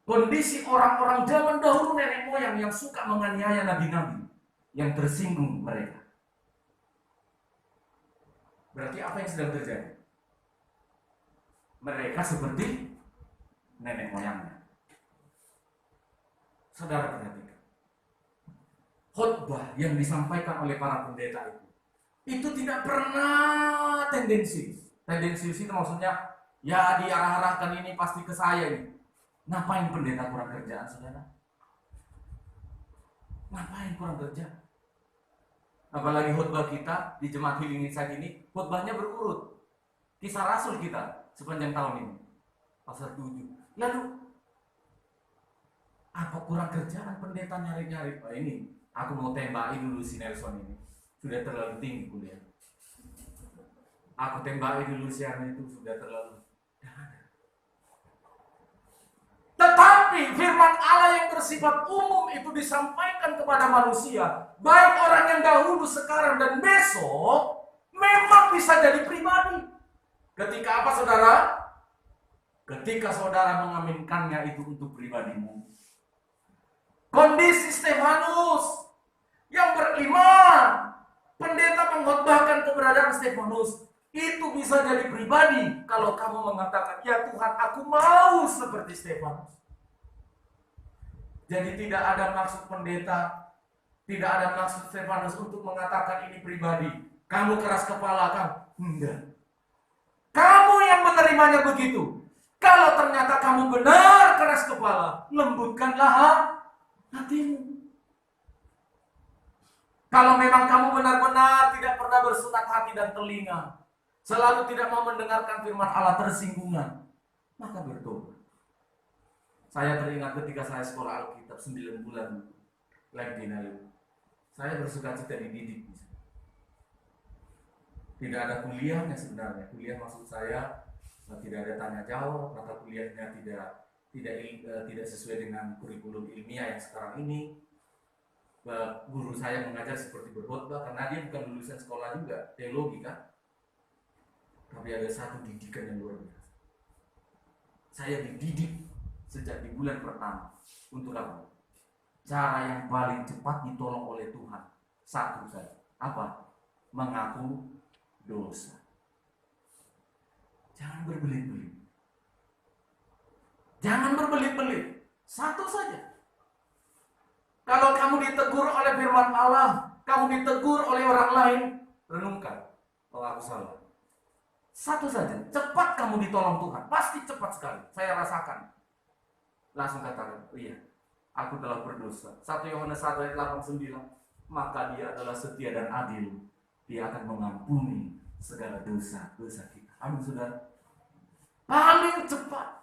kondisi orang-orang zaman dahulu, nenek moyang yang suka menganiaya nabi-nabi, yang tersinggung mereka. Berarti apa yang sedang terjadi? Mereka seperti nenek moyangnya. Saudara perhatikan, khotbah yang disampaikan oleh para pendeta itu tidak pernah tendensius. Tendensius itu maksudnya, ya diarah-arahkan ini pasti ke saya ini. Ngapain pendeta kurang kerjaan, saudara? Ngapain kurang kerja? Apalagi khotbah kita di Jemaat Healing Insight ini, khotbahnya berurut. Kisah Rasul kita sepanjang tahun ini, pasal 7. Lalu apa kurang kerjaan pendeta nyari-nyari? Oh ini, aku mau tembakin dulu si Nelson ini. Sudah terlalu tinggi kuliah. Aku tembakin dulu si Arne itu, sudah terlalu. Tetapi firman Allah yang bersifat umum itu disampaikan kepada manusia, baik orang yang dahulu, sekarang, dan besok, memang bisa jadi pribadi. Ketika apa, saudara? Ketika saudara mengaminkannya itu untuk pribadimu. Kondisi Stefanus yang beriman, pendeta mengkhotbahkan keberadaan Stefanus, itu bisa jadi pribadi kalau kamu mengatakan, ya Tuhan, aku mau seperti Stefanus. Jadi tidak ada maksud pendeta, tidak ada maksud Stefanus untuk mengatakan ini pribadi. Kamu keras kepala, kamu enggak. Kamu yang menerimanya begitu. Kalau ternyata kamu benar keras kepala, lembutkanlah hatimu. Kalau memang kamu benar-benar tidak pernah bersunat hati dan telinga, selalu tidak mau mendengarkan firman Allah, tersinggungan, maka bertobat. Saya teringat ketika saya sekolah Alkitab 9 bulan lagi, saya bersuka cita dididik. Tidak ada kuliahnya sebenarnya. Kuliah maksud saya tidak ada tanya jawab, mata kuliahnya tidak sesuai dengan kurikulum ilmiah yang sekarang ini. Guru saya mengajar seperti berkhotbah karena dia bukan lulusan sekolah juga, teologi kan. Tapi ada satu didikan yang luar biasa. Saya dididik sejak di bulan pertama. Untuk apa? Cara yang paling cepat ditolong oleh Tuhan. Satu saja. Apa? Mengaku dosa. Jangan berbelit-belit. Jangan berbelit-belit. Satu saja. Kalau kamu ditegur oleh firman Allah, kamu ditegur oleh orang lain, renungkan. Oh, aku salah. Satu saja. Cepat kamu ditolong Tuhan. Pasti cepat sekali. Saya rasakan. Langsung katakan, oh iya, aku telah berdosa. 1 Yohanes 1 ayat 8-9. Maka dia adalah setia dan adil. Dia akan mengampuni segala dosa-dosa kita. Amin, saudara. Paling cepat.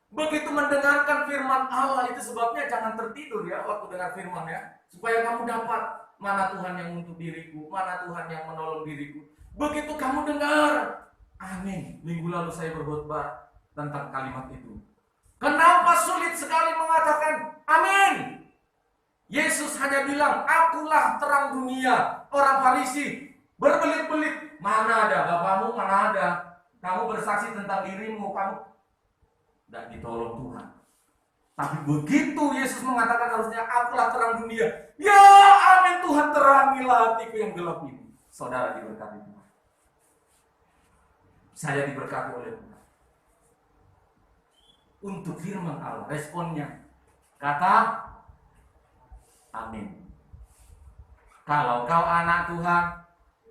Begitu mendengarkan firman Allah, itu sebabnya jangan tertidur ya waktu dengar firman ya. Supaya kamu dapat mana Tuhan yang untuk diriku, mana Tuhan yang menolong diriku. Begitu kamu dengar, amin. Minggu lalu saya berkhotbah tentang kalimat itu. Kenapa sulit sekali mengatakan amin? Yesus hanya bilang, akulah terang dunia. Orang Farisi berbelit-belit, mana ada Bapamu, mana ada. Kamu bersaksi tentang dirimu, kamu tidak ditolong Tuhan. Tapi begitu Yesus mengatakan harusnya akulah terang dunia. Ya amin, Tuhan terangilah hatiku yang gelap ini. Saudara diberkati Tuhan. Saya diberkati oleh Tuhan. Untuk firman Allah, responnya kata amin. Kalau kau anak Tuhan,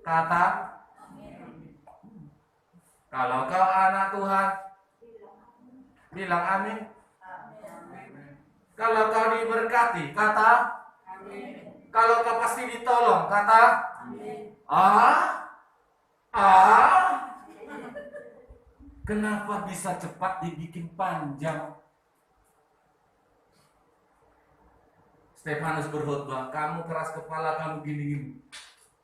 kata amin. Kalau kau anak Tuhan, bilang amin. Kalau kau diberkati, kata amin. Kalau kau pasti ditolong, kata amin. Kenapa bisa cepat dibikin panjang? Stefanus berkhotbah, kamu keras kepala, kamu gini-gini.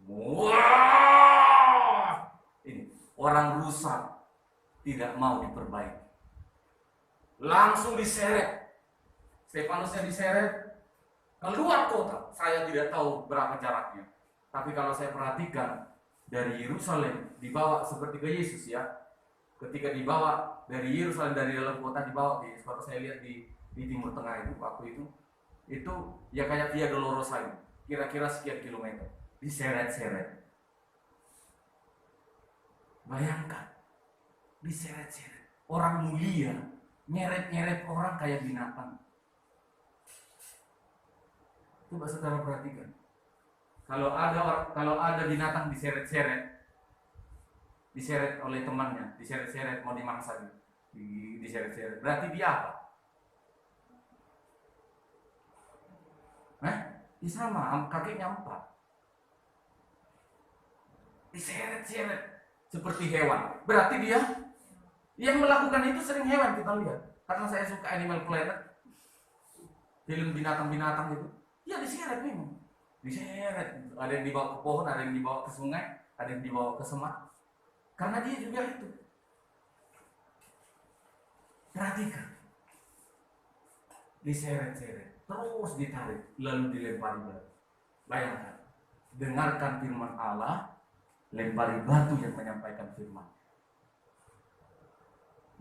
Wah! Ini orang rusak tidak mau diperbaiki. Langsung diseret. Stefanusnya diseret keluar kota. Saya tidak tahu berapa jaraknya. Tapi kalau saya perhatikan dari Yerusalem dibawa seperti ke Yesus ya. Ketika dibawa dari Yerusalem dari dalam kota dibawa di kalau saya lihat di Timur Tengah itu waktu itu ya kayak Via Dolorosa ini. Kira-kira sekian kilometer. Diseret-seret. Bayangkan. Diseret-seret. Orang mulia nyeret-nyeret orang kayak binatang. Coba saudara perhatikan. Kalau ada binatang diseret oleh temannya, diseret-seret mau dimangsa, diseret-seret. Berarti dia apa? Dia sama, kakinya 4. Diseret-seret seperti hewan. Berarti dia yang melakukan itu sering hewan kita lihat. Karena saya suka Animal Planet, film binatang-binatang itu. Ya diseret memang. Diseret. Ada yang dibawa ke pohon, ada yang dibawa ke sungai, ada yang dibawa ke semak. Karena dia juga itu. Perhatikan. Diseret-seret. Terus ditarik. Lalu dilempari batu. Bayangkan. Dengarkan firman Allah. Lempari batu yang menyampaikan firman.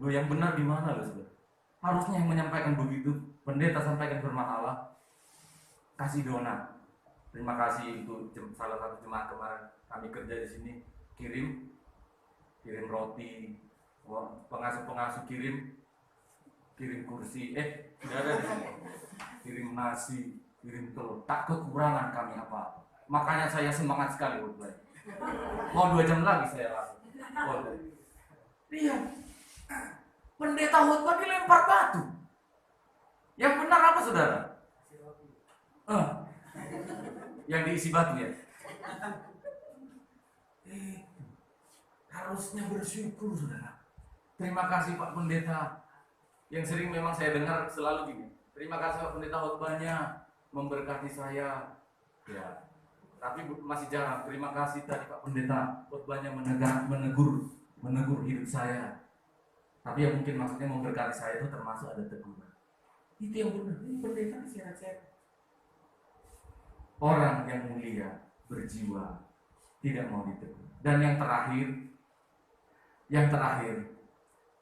Loh yang benar di mana loh saudara? Harusnya yang menyampaikan begitu. Pendeta sampaikan firman Allah. Kasih donat. Terima kasih untuk salah satu jemaat kemarin kami kerja di sini kirim roti, pengasuh kirim kursi, tidak ada di sini. Kirim nasi, kirim telur. Tak kekurangan kami apa. Makanya saya semangat sekali khotbah. Mau 2 jam lagi saya langsung. Iya. Pendeta khotbah dilempar batu. Yang benar apa saudara? Yang diisi batu ya. Harusnya bersyukur saudara. Terima kasih Pak Pendeta. Yang sering memang saya dengar selalu gini. Terima kasih Pak Pendeta khotbahnya memberkati saya. Ya. Tapi masih jarang. Terima kasih tadi Pak Pendeta khotbahnya menegur hidup saya. Tapi ya mungkin maksudnya memberkati saya itu termasuk ada teguran. Itu yang benar. Ini pendeta diseret-seret. Orang yang mulia berjiwa tidak mau ditegur. Dan yang terakhir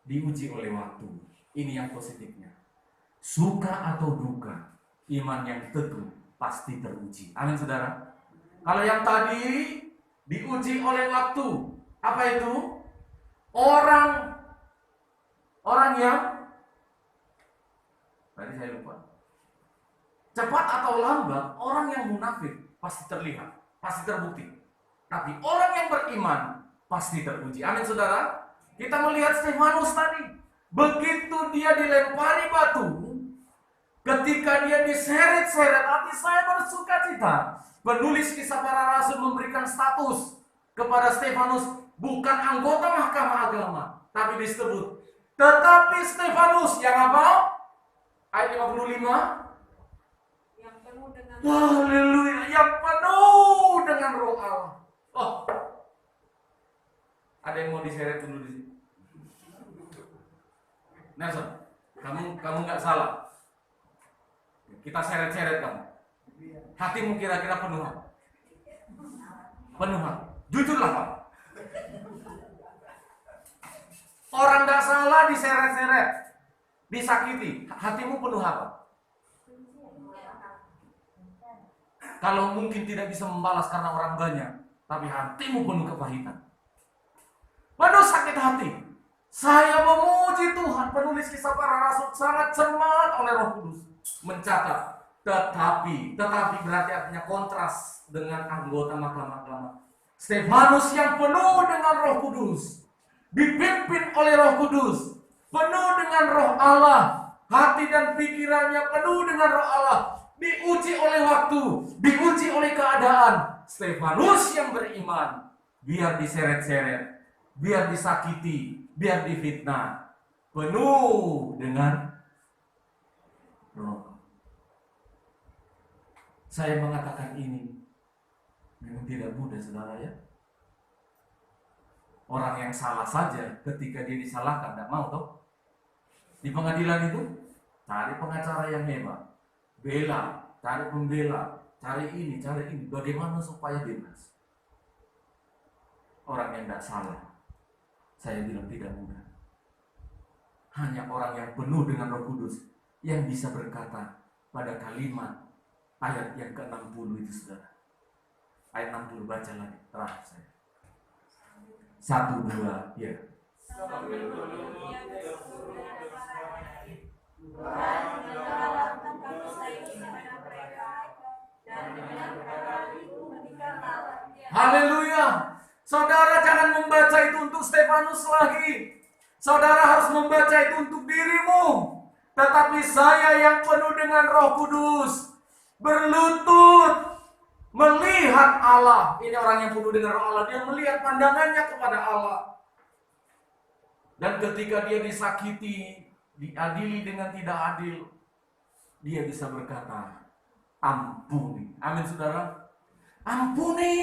diuji oleh waktu. Ini yang positifnya. Suka atau duka, iman yang teguh pasti teruji. Amin saudara. Kalau yang tadi diuji oleh waktu, apa itu? Orang yang tadi saya lupa. Cepat atau lambat, orang yang munafik pasti terlihat, pasti terbukti. Tapi orang yang beriman pasti teruji. Amin saudara. Kita melihat Stefanus tadi. Begitu dia dilempari batu, ketika dia diseret-seret, hati saya bersukacita. Penulis Kisah Para Rasul memberikan status kepada Stefanus, bukan anggota Mahkamah Agama, tapi disebut. Tetapi Stefanus yang apa? Ayat 55. Haleluya, yang penuh dengan Roh Allah. Oh, ada yang mau diseret dulu di sini. Nelson, kamu nggak salah. Kita seret-seret kamu. Hatimu kira-kira penuh apa? Penuh apa? Jujurlah kamu. Orang nggak salah diseret-seret, disakiti. Hatimu penuh apa? Kalau mungkin tidak bisa membalas karena orang banyak, tapi hatimu penuh kepahitan. Penuh sakit hati. Saya memuji Tuhan. Penulis Kisah Para Rasul sangat cermat oleh Roh Kudus mencatat. Tetapi berarti artinya kontras dengan anggota Mahkamah Agama. Stefanus yang penuh dengan Roh Kudus dipimpin oleh Roh Kudus, penuh dengan Roh Allah, hati dan pikirannya penuh dengan Roh Allah, diuji oleh waktu, diuji oleh keadaan. Stefanus yang beriman, biar diseret-seret, biar disakiti, biar difitnah, penuh dengan Roh. Saya mengatakan ini memang tidak mudah, saudara ya. Orang yang salah saja ketika dia disalahkan tidak mau toh. Di pengadilan itu cari pengacara yang hebat, bela, cari pembela, cari ini, bagaimana supaya bebas. Orang yang tidak salah, saya bilang tidak mudah. Hanya orang yang penuh dengan Roh Kudus yang bisa berkata pada kalimat ayat yang ke-60 itu, saudara. Ayat 60, baca lagi terakhir saya. 1, 2, ya. Haleluya. Saudara jangan membaca itu untuk Stefanus lagi. Saudara harus membaca itu untuk dirimu. Tetapi saya yang penuh dengan Roh Kudus, berlutut, melihat Allah. Ini orang yang penuh dengan Roh Allah. Dia melihat pandangannya kepada Allah. Dan ketika dia disakiti, diadili dengan tidak adil, dia bisa berkata, ampuni. Amin, saudara. Ampuni.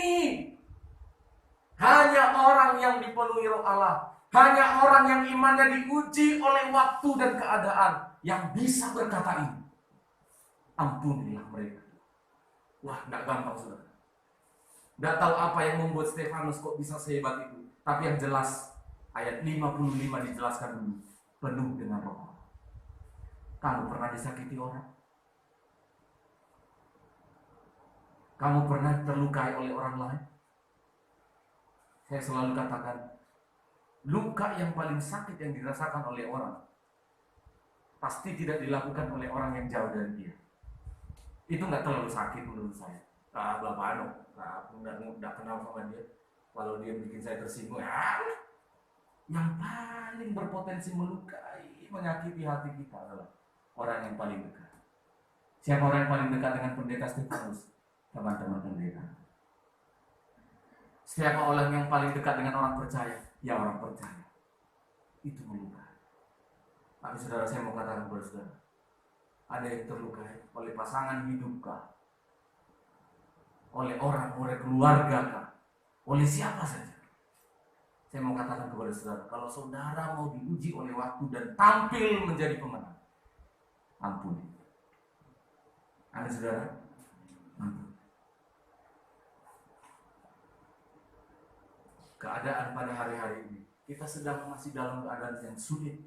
Hanya orang yang dipenuhi Roh Allah, hanya orang yang imannya diuji oleh waktu dan keadaan yang bisa berkata ini. Ampunilah mereka. Wah, tidak gampang, saudara. Tidak tahu apa yang membuat Stefanus kok bisa sehebat itu. Tapi yang jelas, ayat 55 dijelaskan dulu. Penuh dengan Roh Allah. Kamu pernah disakiti orang? Kamu pernah terlukai oleh orang lain? Saya selalu katakan, luka yang paling sakit yang dirasakan oleh orang pasti tidak dilakukan oleh orang yang jauh dari dia. Itu nggak terlalu sakit menurut saya. Bapak nggak kenal sama dia. Kalau dia bikin saya tersinggung, yang paling berpotensi melukai, menyakiti hati kita adalah orang yang paling dekat. Siapa orang yang paling dekat dengan pendeta Stefanus? Teman-teman pendeta. Siapa orang yang paling dekat dengan orang percaya? Ya orang percaya. Itu melukai. Tapi saudara, saya mau katakan kepada saudara, ada yang terlukai oleh pasangan hidupkah, oleh orang, oleh keluarga kah, oleh siapa saja. Saya mau katakan kepada saudara, kalau saudara mau diuji oleh waktu dan tampil menjadi pemenang, ampuni. Amin, saudara. Ampuni. Keadaan pada hari-hari ini, kita sedang masih dalam keadaan yang sulit,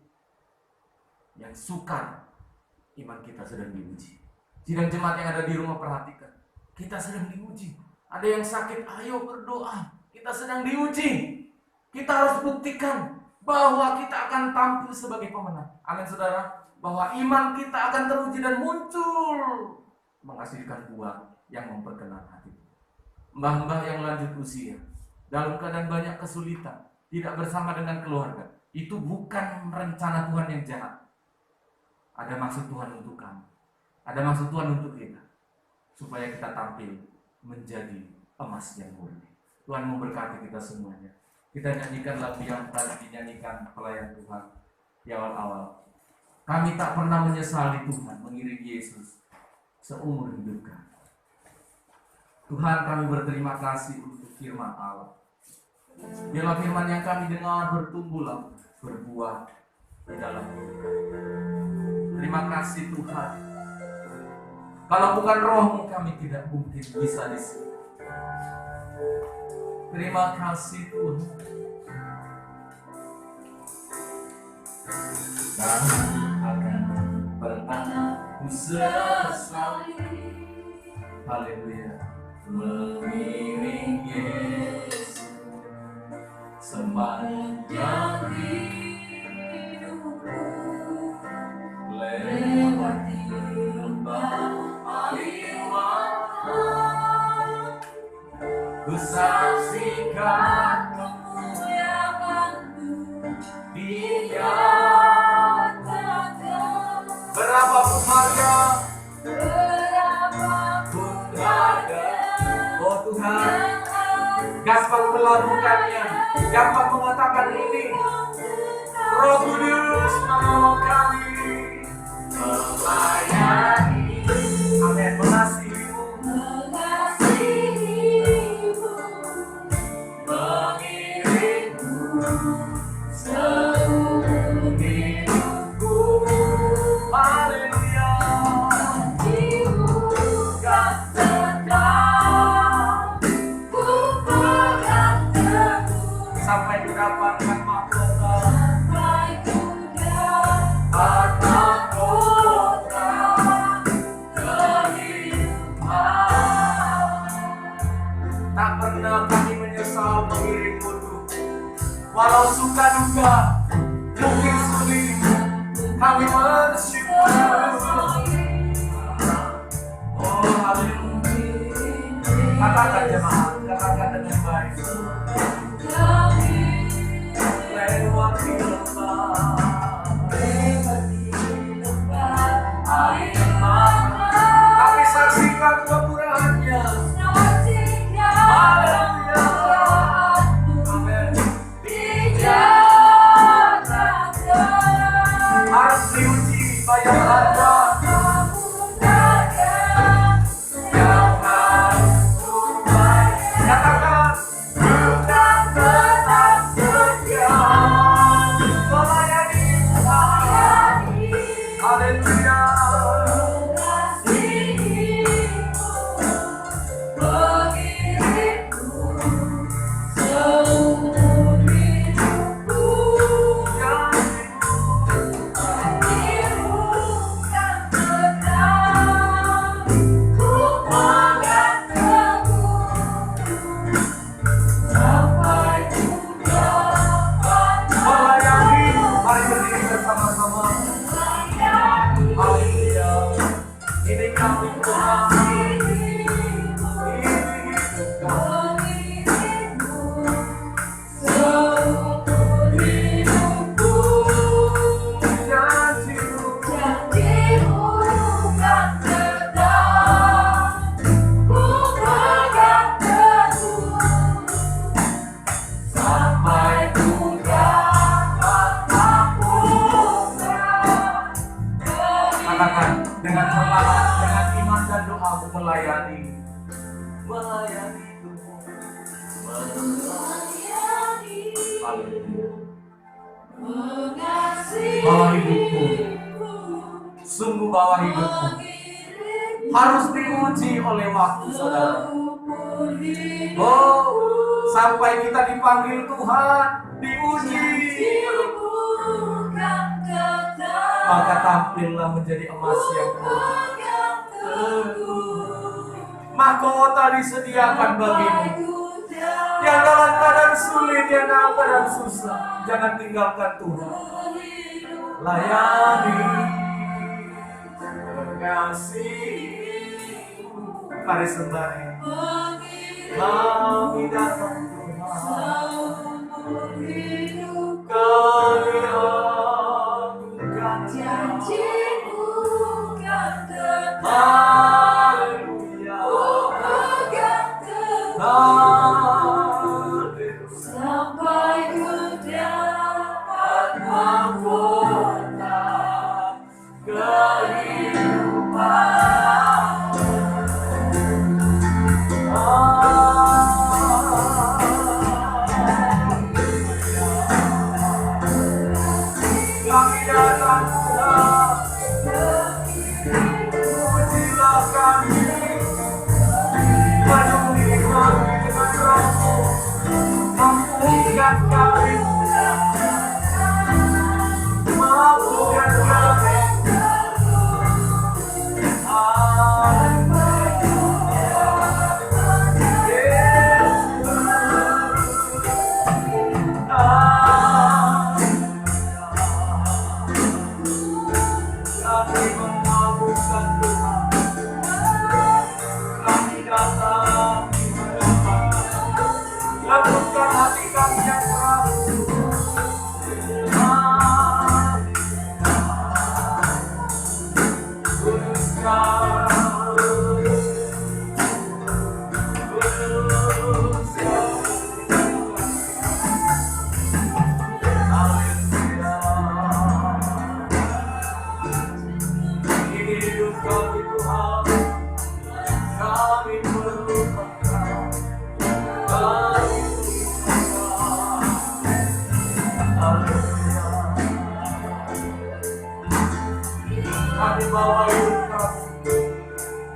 yang sukar. Iman kita sedang diuji. Sidang jemaat yang ada di rumah, perhatikan, kita sedang diuji. Ada yang sakit, ayo berdoa. Kita sedang diuji. Kita harus buktikan bahwa kita akan tampil sebagai pemenang. Amin, saudara. Bahwa iman kita akan teruji dan muncul menghasilkan buah yang memperkenan hati. Mbah-mbah yang lanjut usia, dalam keadaan banyak kesulitan, tidak bersama dengan keluarga, itu bukan rencana Tuhan yang jahat. Ada maksud Tuhan untuk kamu. Ada maksud Tuhan untuk kita. Supaya kita tampil menjadi emas yang murni. Tuhan memberkati kita semuanya. Kita nyanyikan lagu yang tadi dinyanyikan pelayan Tuhan di awal-awal. Kami tak pernah menyesali Tuhan mengiringi Yesus seumur hidup kami. Tuhan, kami berterima kasih untuk firman Allah. Biarlah firman yang kami dengar bertumbuhlah, berbuah di dalam hidup kami. Terima kasih Tuhan. Kalau bukan Roh-Mu, kami tidak mungkin bisa di sini. Terima kasih Tuhan. Tak akan pernah ku sesali. Haleluya. Mengiring Yesus sepanjang hidupku, lewati lembah air mata, ku saksikan kemuliaan-Mu gampang melakukannya, gampang mengatakan ini. Roh Kudus menolong kami melayani. Amin. Mengasihimu, mengiringmu seumur hidupku. Haleluya. Bukan sedang ku pegang teguh sampai kudapatkan mahkota, akan kota kehidupan. Tak pernah kami menyesal mengiringmu Tuhan. Walau suka duka, mungkin sulit, kami bersyukur. Oh haleluya. Katakan jemaat, katakan dengan baik. Lewati lembah, air mata, tapi saksikan kemurahannya. Haleluya. Amin. Harus diuji bayar harga. Katakan, bukan tetap setia melayani Tuhan. Haleluya. Dengan semangat, dengan iman dan doa melayani Tuhan. Bawa hidupku, sungguh bawa hidupku harus diuji oleh waktu, saudara. Oh, sampai kita dipanggil Tuhan, diuji, maka tampillah menjadi emas yang mahkota disediakan bagimu. Yang dalam keadaan sulit, yang dalam keadaan susah, jangan tinggalkan Tuhan. Layani, mengasihi. Mari sembari kami datang Tuhan, kami agunkan janji-Mu kan tetap. Haleluya. Sampai ku dapat mahkota kehidupan. Kami datang Tuhan, ujilah kami, penuhi kami dengan Roh-Mu, mampukan kami, mampukan kami. Kami mengagungkan Tuhan, kami datang di hadapan-Mu, lembutkan hati kami yang keras. Kuduskan, Kami bawa hidup kami.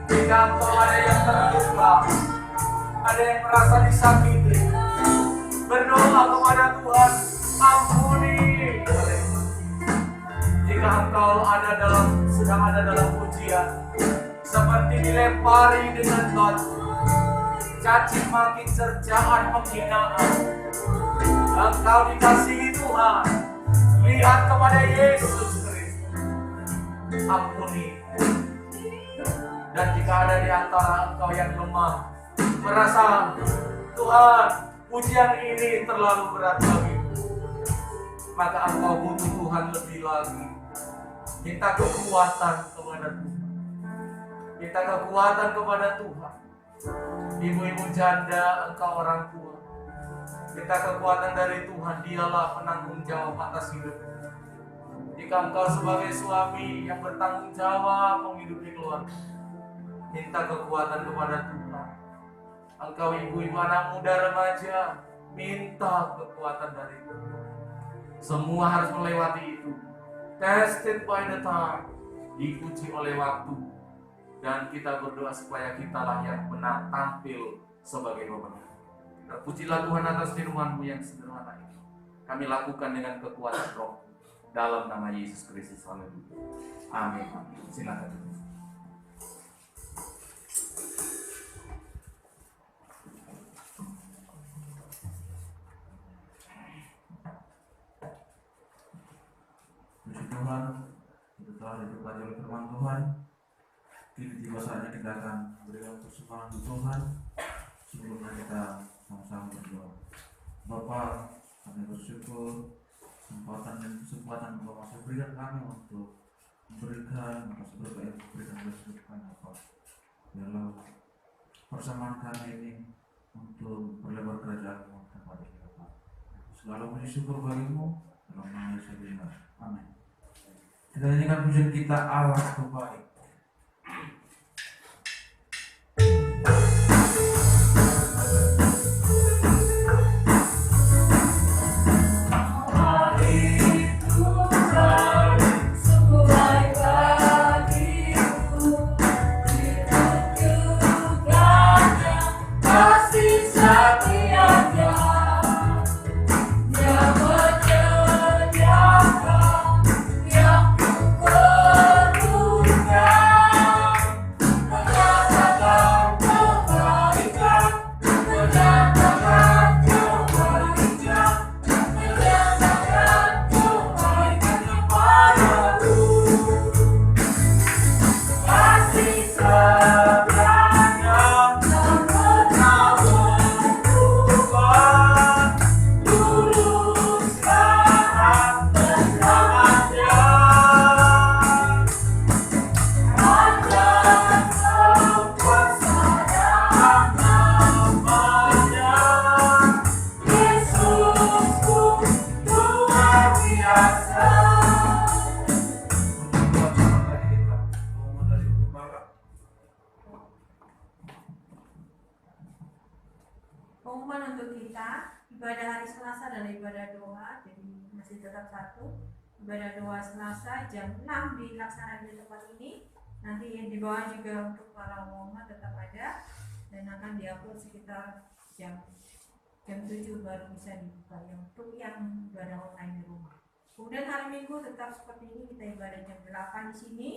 Jika engkau ada yang terluka, ada yang merasa disakiti, berdoa kepada Tuhan, ampuni. Jika engkau sedang ada dalam ujian, seperti dilempari dengan batu, caci maki, cercaan, penghinaan, engkau dikasihi Tuhan. Lihat kepada Yesus Kristus, ampuni. Dan jika ada di antara engkau yang lemah, merasa Tuhan, ujian ini terlalu berat bagiku, maka engkau butuh Tuhan lebih lagi. Minta kekuatan kepada Tuhan. Minta kekuatan kepada Tuhan. Ibu-ibu janda, engkau orang tua, minta kekuatan dari Tuhan. Dialah penanggung jawab atas hidup. Jika engkau sebagai suami yang bertanggung jawab menghidupi keluarga, minta kekuatan kepada Tuhan. Engkau ibu-ibu, anak muda, remaja, minta kekuatan dari Tuhan. Semua harus melewati itu. Tested by the time, diuji oleh waktu. Dan kita berdoa supaya kitalah yang benar tampil sebagai pemenang. Terpujilah Tuhan atas firman-Mu yang sederhana ini. Kami lakukan dengan kekuatan Roh dalam nama Yesus Kristus. Haleluya. Amin. Silakan. Puji Tuhan, kita telah diberkati oleh firman Tuhan. Kini tiba saatnya kita akan berikan persembahan untuk Tuhan. Sebelumnya kita sama-sama berdoa. Bapa, kami bersyukur kesempatan dan kesempatan Engkau masih berikan kami untuk memberikan kasih berkat yang berikan kesukaan Bapa. Biarlah persamaan kami ini untuk berlebar kerajaan-Mu tempat ini Bapa. Selalu puji syukur bagi-Mu dalam nama Yesus Kristus. Amin. Kita nyanyikan pujian kita, Allah terbaik. Pengumuman untuk kita, ibadah hari Selasa dan ibadah doa, jadi masih tetap satu. Ibadah doa Selasa jam 6 dilaksanakan di tempat ini. Nanti yang di bawah juga untuk para umumnya tetap ada dan akan diupload sekitar jam 7 baru bisa dibuka untuk yang ibadah online di rumah. Kemudian hari Minggu tetap seperti ini, kita ibadah jam 8 di sini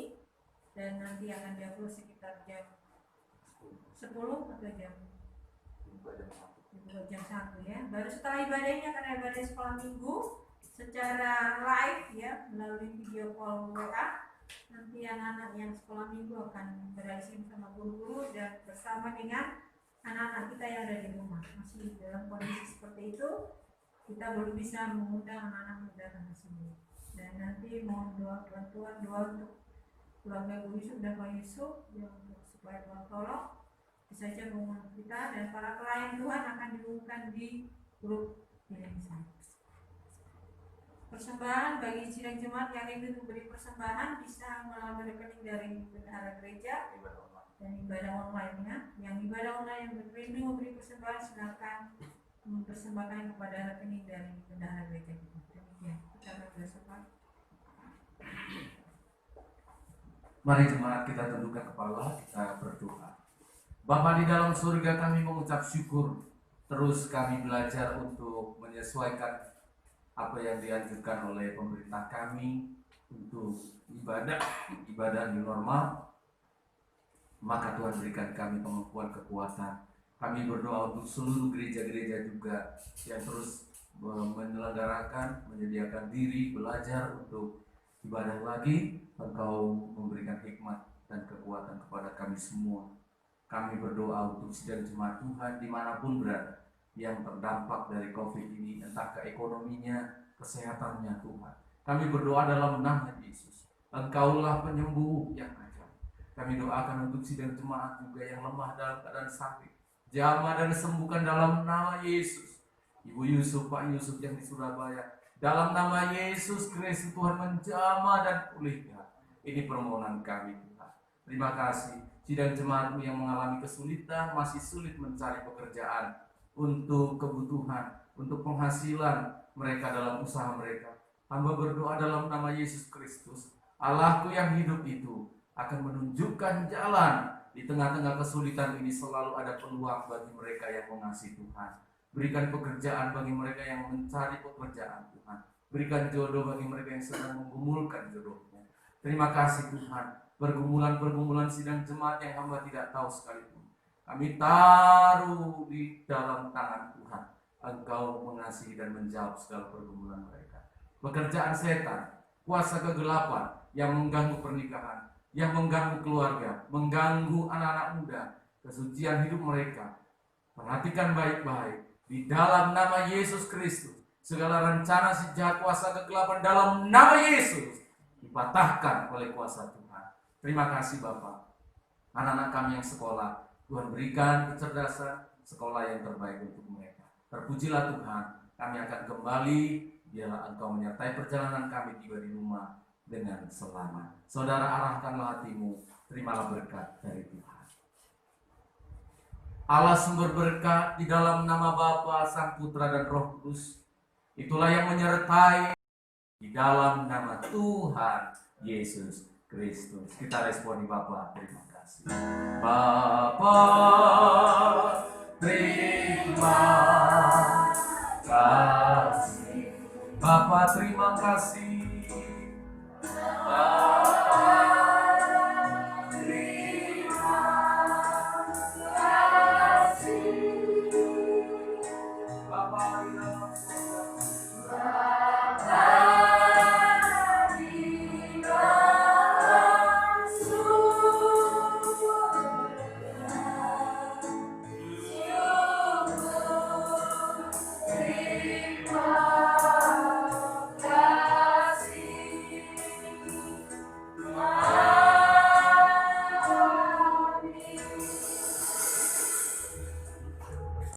dan nanti akan diupload sekitar jam 10 atau jam 1 ya. Baru setelah ibadah ini akan ada ibadah sekolah minggu secara live ya, melalui video call WA. Nanti anak-anak yang sekolah minggu akan berhasil sama guru-guru dan bersama dengan anak-anak kita yang ada di rumah. Masih dalam kondisi seperti itu, kita belum bisa mengundang anak-anak datang ke sini. Dan nanti mohon doa bantuan, doa untuk keluarga Bu Yusuf dan Pak Yusuf supaya Tuhan tolong bisa saja mengundang kita, dan para pelayan Tuhan akan diumumkan di grup ini. Persembahan bagi sidang jemaat yang ingin memberi persembahan bisa melalui rekening dari bendahara gereja dan ibadah online ya. Yang ibadah online yang berrindu memberi persembahan silakan mempersembahkan kepada rekening dari bendahara gereja kita. Demikian kita berdoa. Mari jemaat kita tundukkan kepala, kita berdoa. Bapa di dalam surga, kami mengucap syukur. Terus kami belajar untuk menyesuaikan apa yang dianjurkan oleh pemerintah kami untuk ibadah new normal. Maka Tuhan berikan kami kemampuan, kekuatan. Kami berdoa untuk seluruh gereja-gereja juga yang terus menyelenggarakan, menyediakan diri, belajar untuk ibadah lagi. Engkau memberikan hikmat dan kekuatan kepada kami semua. Kami berdoa untuk sidang jemaat Tuhan dimanapun berada yang terdampak dari COVID ini, entah ke ekonominya, kesehatannya Tuhan. Kami berdoa dalam nama Yesus. Engkaulah penyembuh yang ajaib. Kami doakan untuk sidang jemaat juga yang lemah dalam keadaan sakit. Jamah dan sembuhkan dalam nama Yesus. Ibu Yusuf, Pak Yusuf yang di Surabaya, dalam nama Yesus Kristus Tuhan menjamah dan pulihkan. Ini permohonan kami Tuhan. Terima kasih. Sidang jemaatmu yang mengalami kesulitan, masih sulit mencari pekerjaan untuk kebutuhan, untuk penghasilan mereka dalam usaha mereka. Hamba berdoa dalam nama Yesus Kristus, Allahku yang hidup itu akan menunjukkan jalan. Di tengah-tengah kesulitan ini selalu ada peluang bagi mereka yang mengasihi Tuhan. Berikan pekerjaan bagi mereka yang mencari pekerjaan Tuhan. Berikan jodoh bagi mereka yang sedang menggumulkan jodohnya. Terima kasih Tuhan. Pergumulan-pergumulan sidang jemaat yang hamba tidak tahu sekalipun, kami taruh di dalam tangan Tuhan. Engkau mengasihi dan menjawab segala pergumulan mereka. Pekerjaan setan, kuasa kegelapan yang mengganggu pernikahan, yang mengganggu keluarga, mengganggu anak-anak muda, kesucian hidup mereka. Perhatikan baik-baik. Di dalam nama Yesus Kristus, segala rencana si jahat kuasa kegelapan dalam nama Yesus dipatahkan oleh kuasa Tuhan. Terima kasih Bapak. Anak-anak kami yang sekolah, Tuhan berikan kecerdasan, sekolah yang terbaik untuk mereka. Terpujilah Tuhan. Kami akan kembali, biarlah Engkau menyertai perjalanan kami tiba di rumah dengan selamat. Saudara, arahkanlah hatimu, terimalah berkat dari Tuhan. Allah sumber berkat di dalam nama Bapa, Sang Putra dan Roh Kudus. Itulah yang menyertai di dalam nama Tuhan Yesus Kristus. Kita responi Bapa, terima kasih. Bapa, terima kasih. Bapa, terima kasih.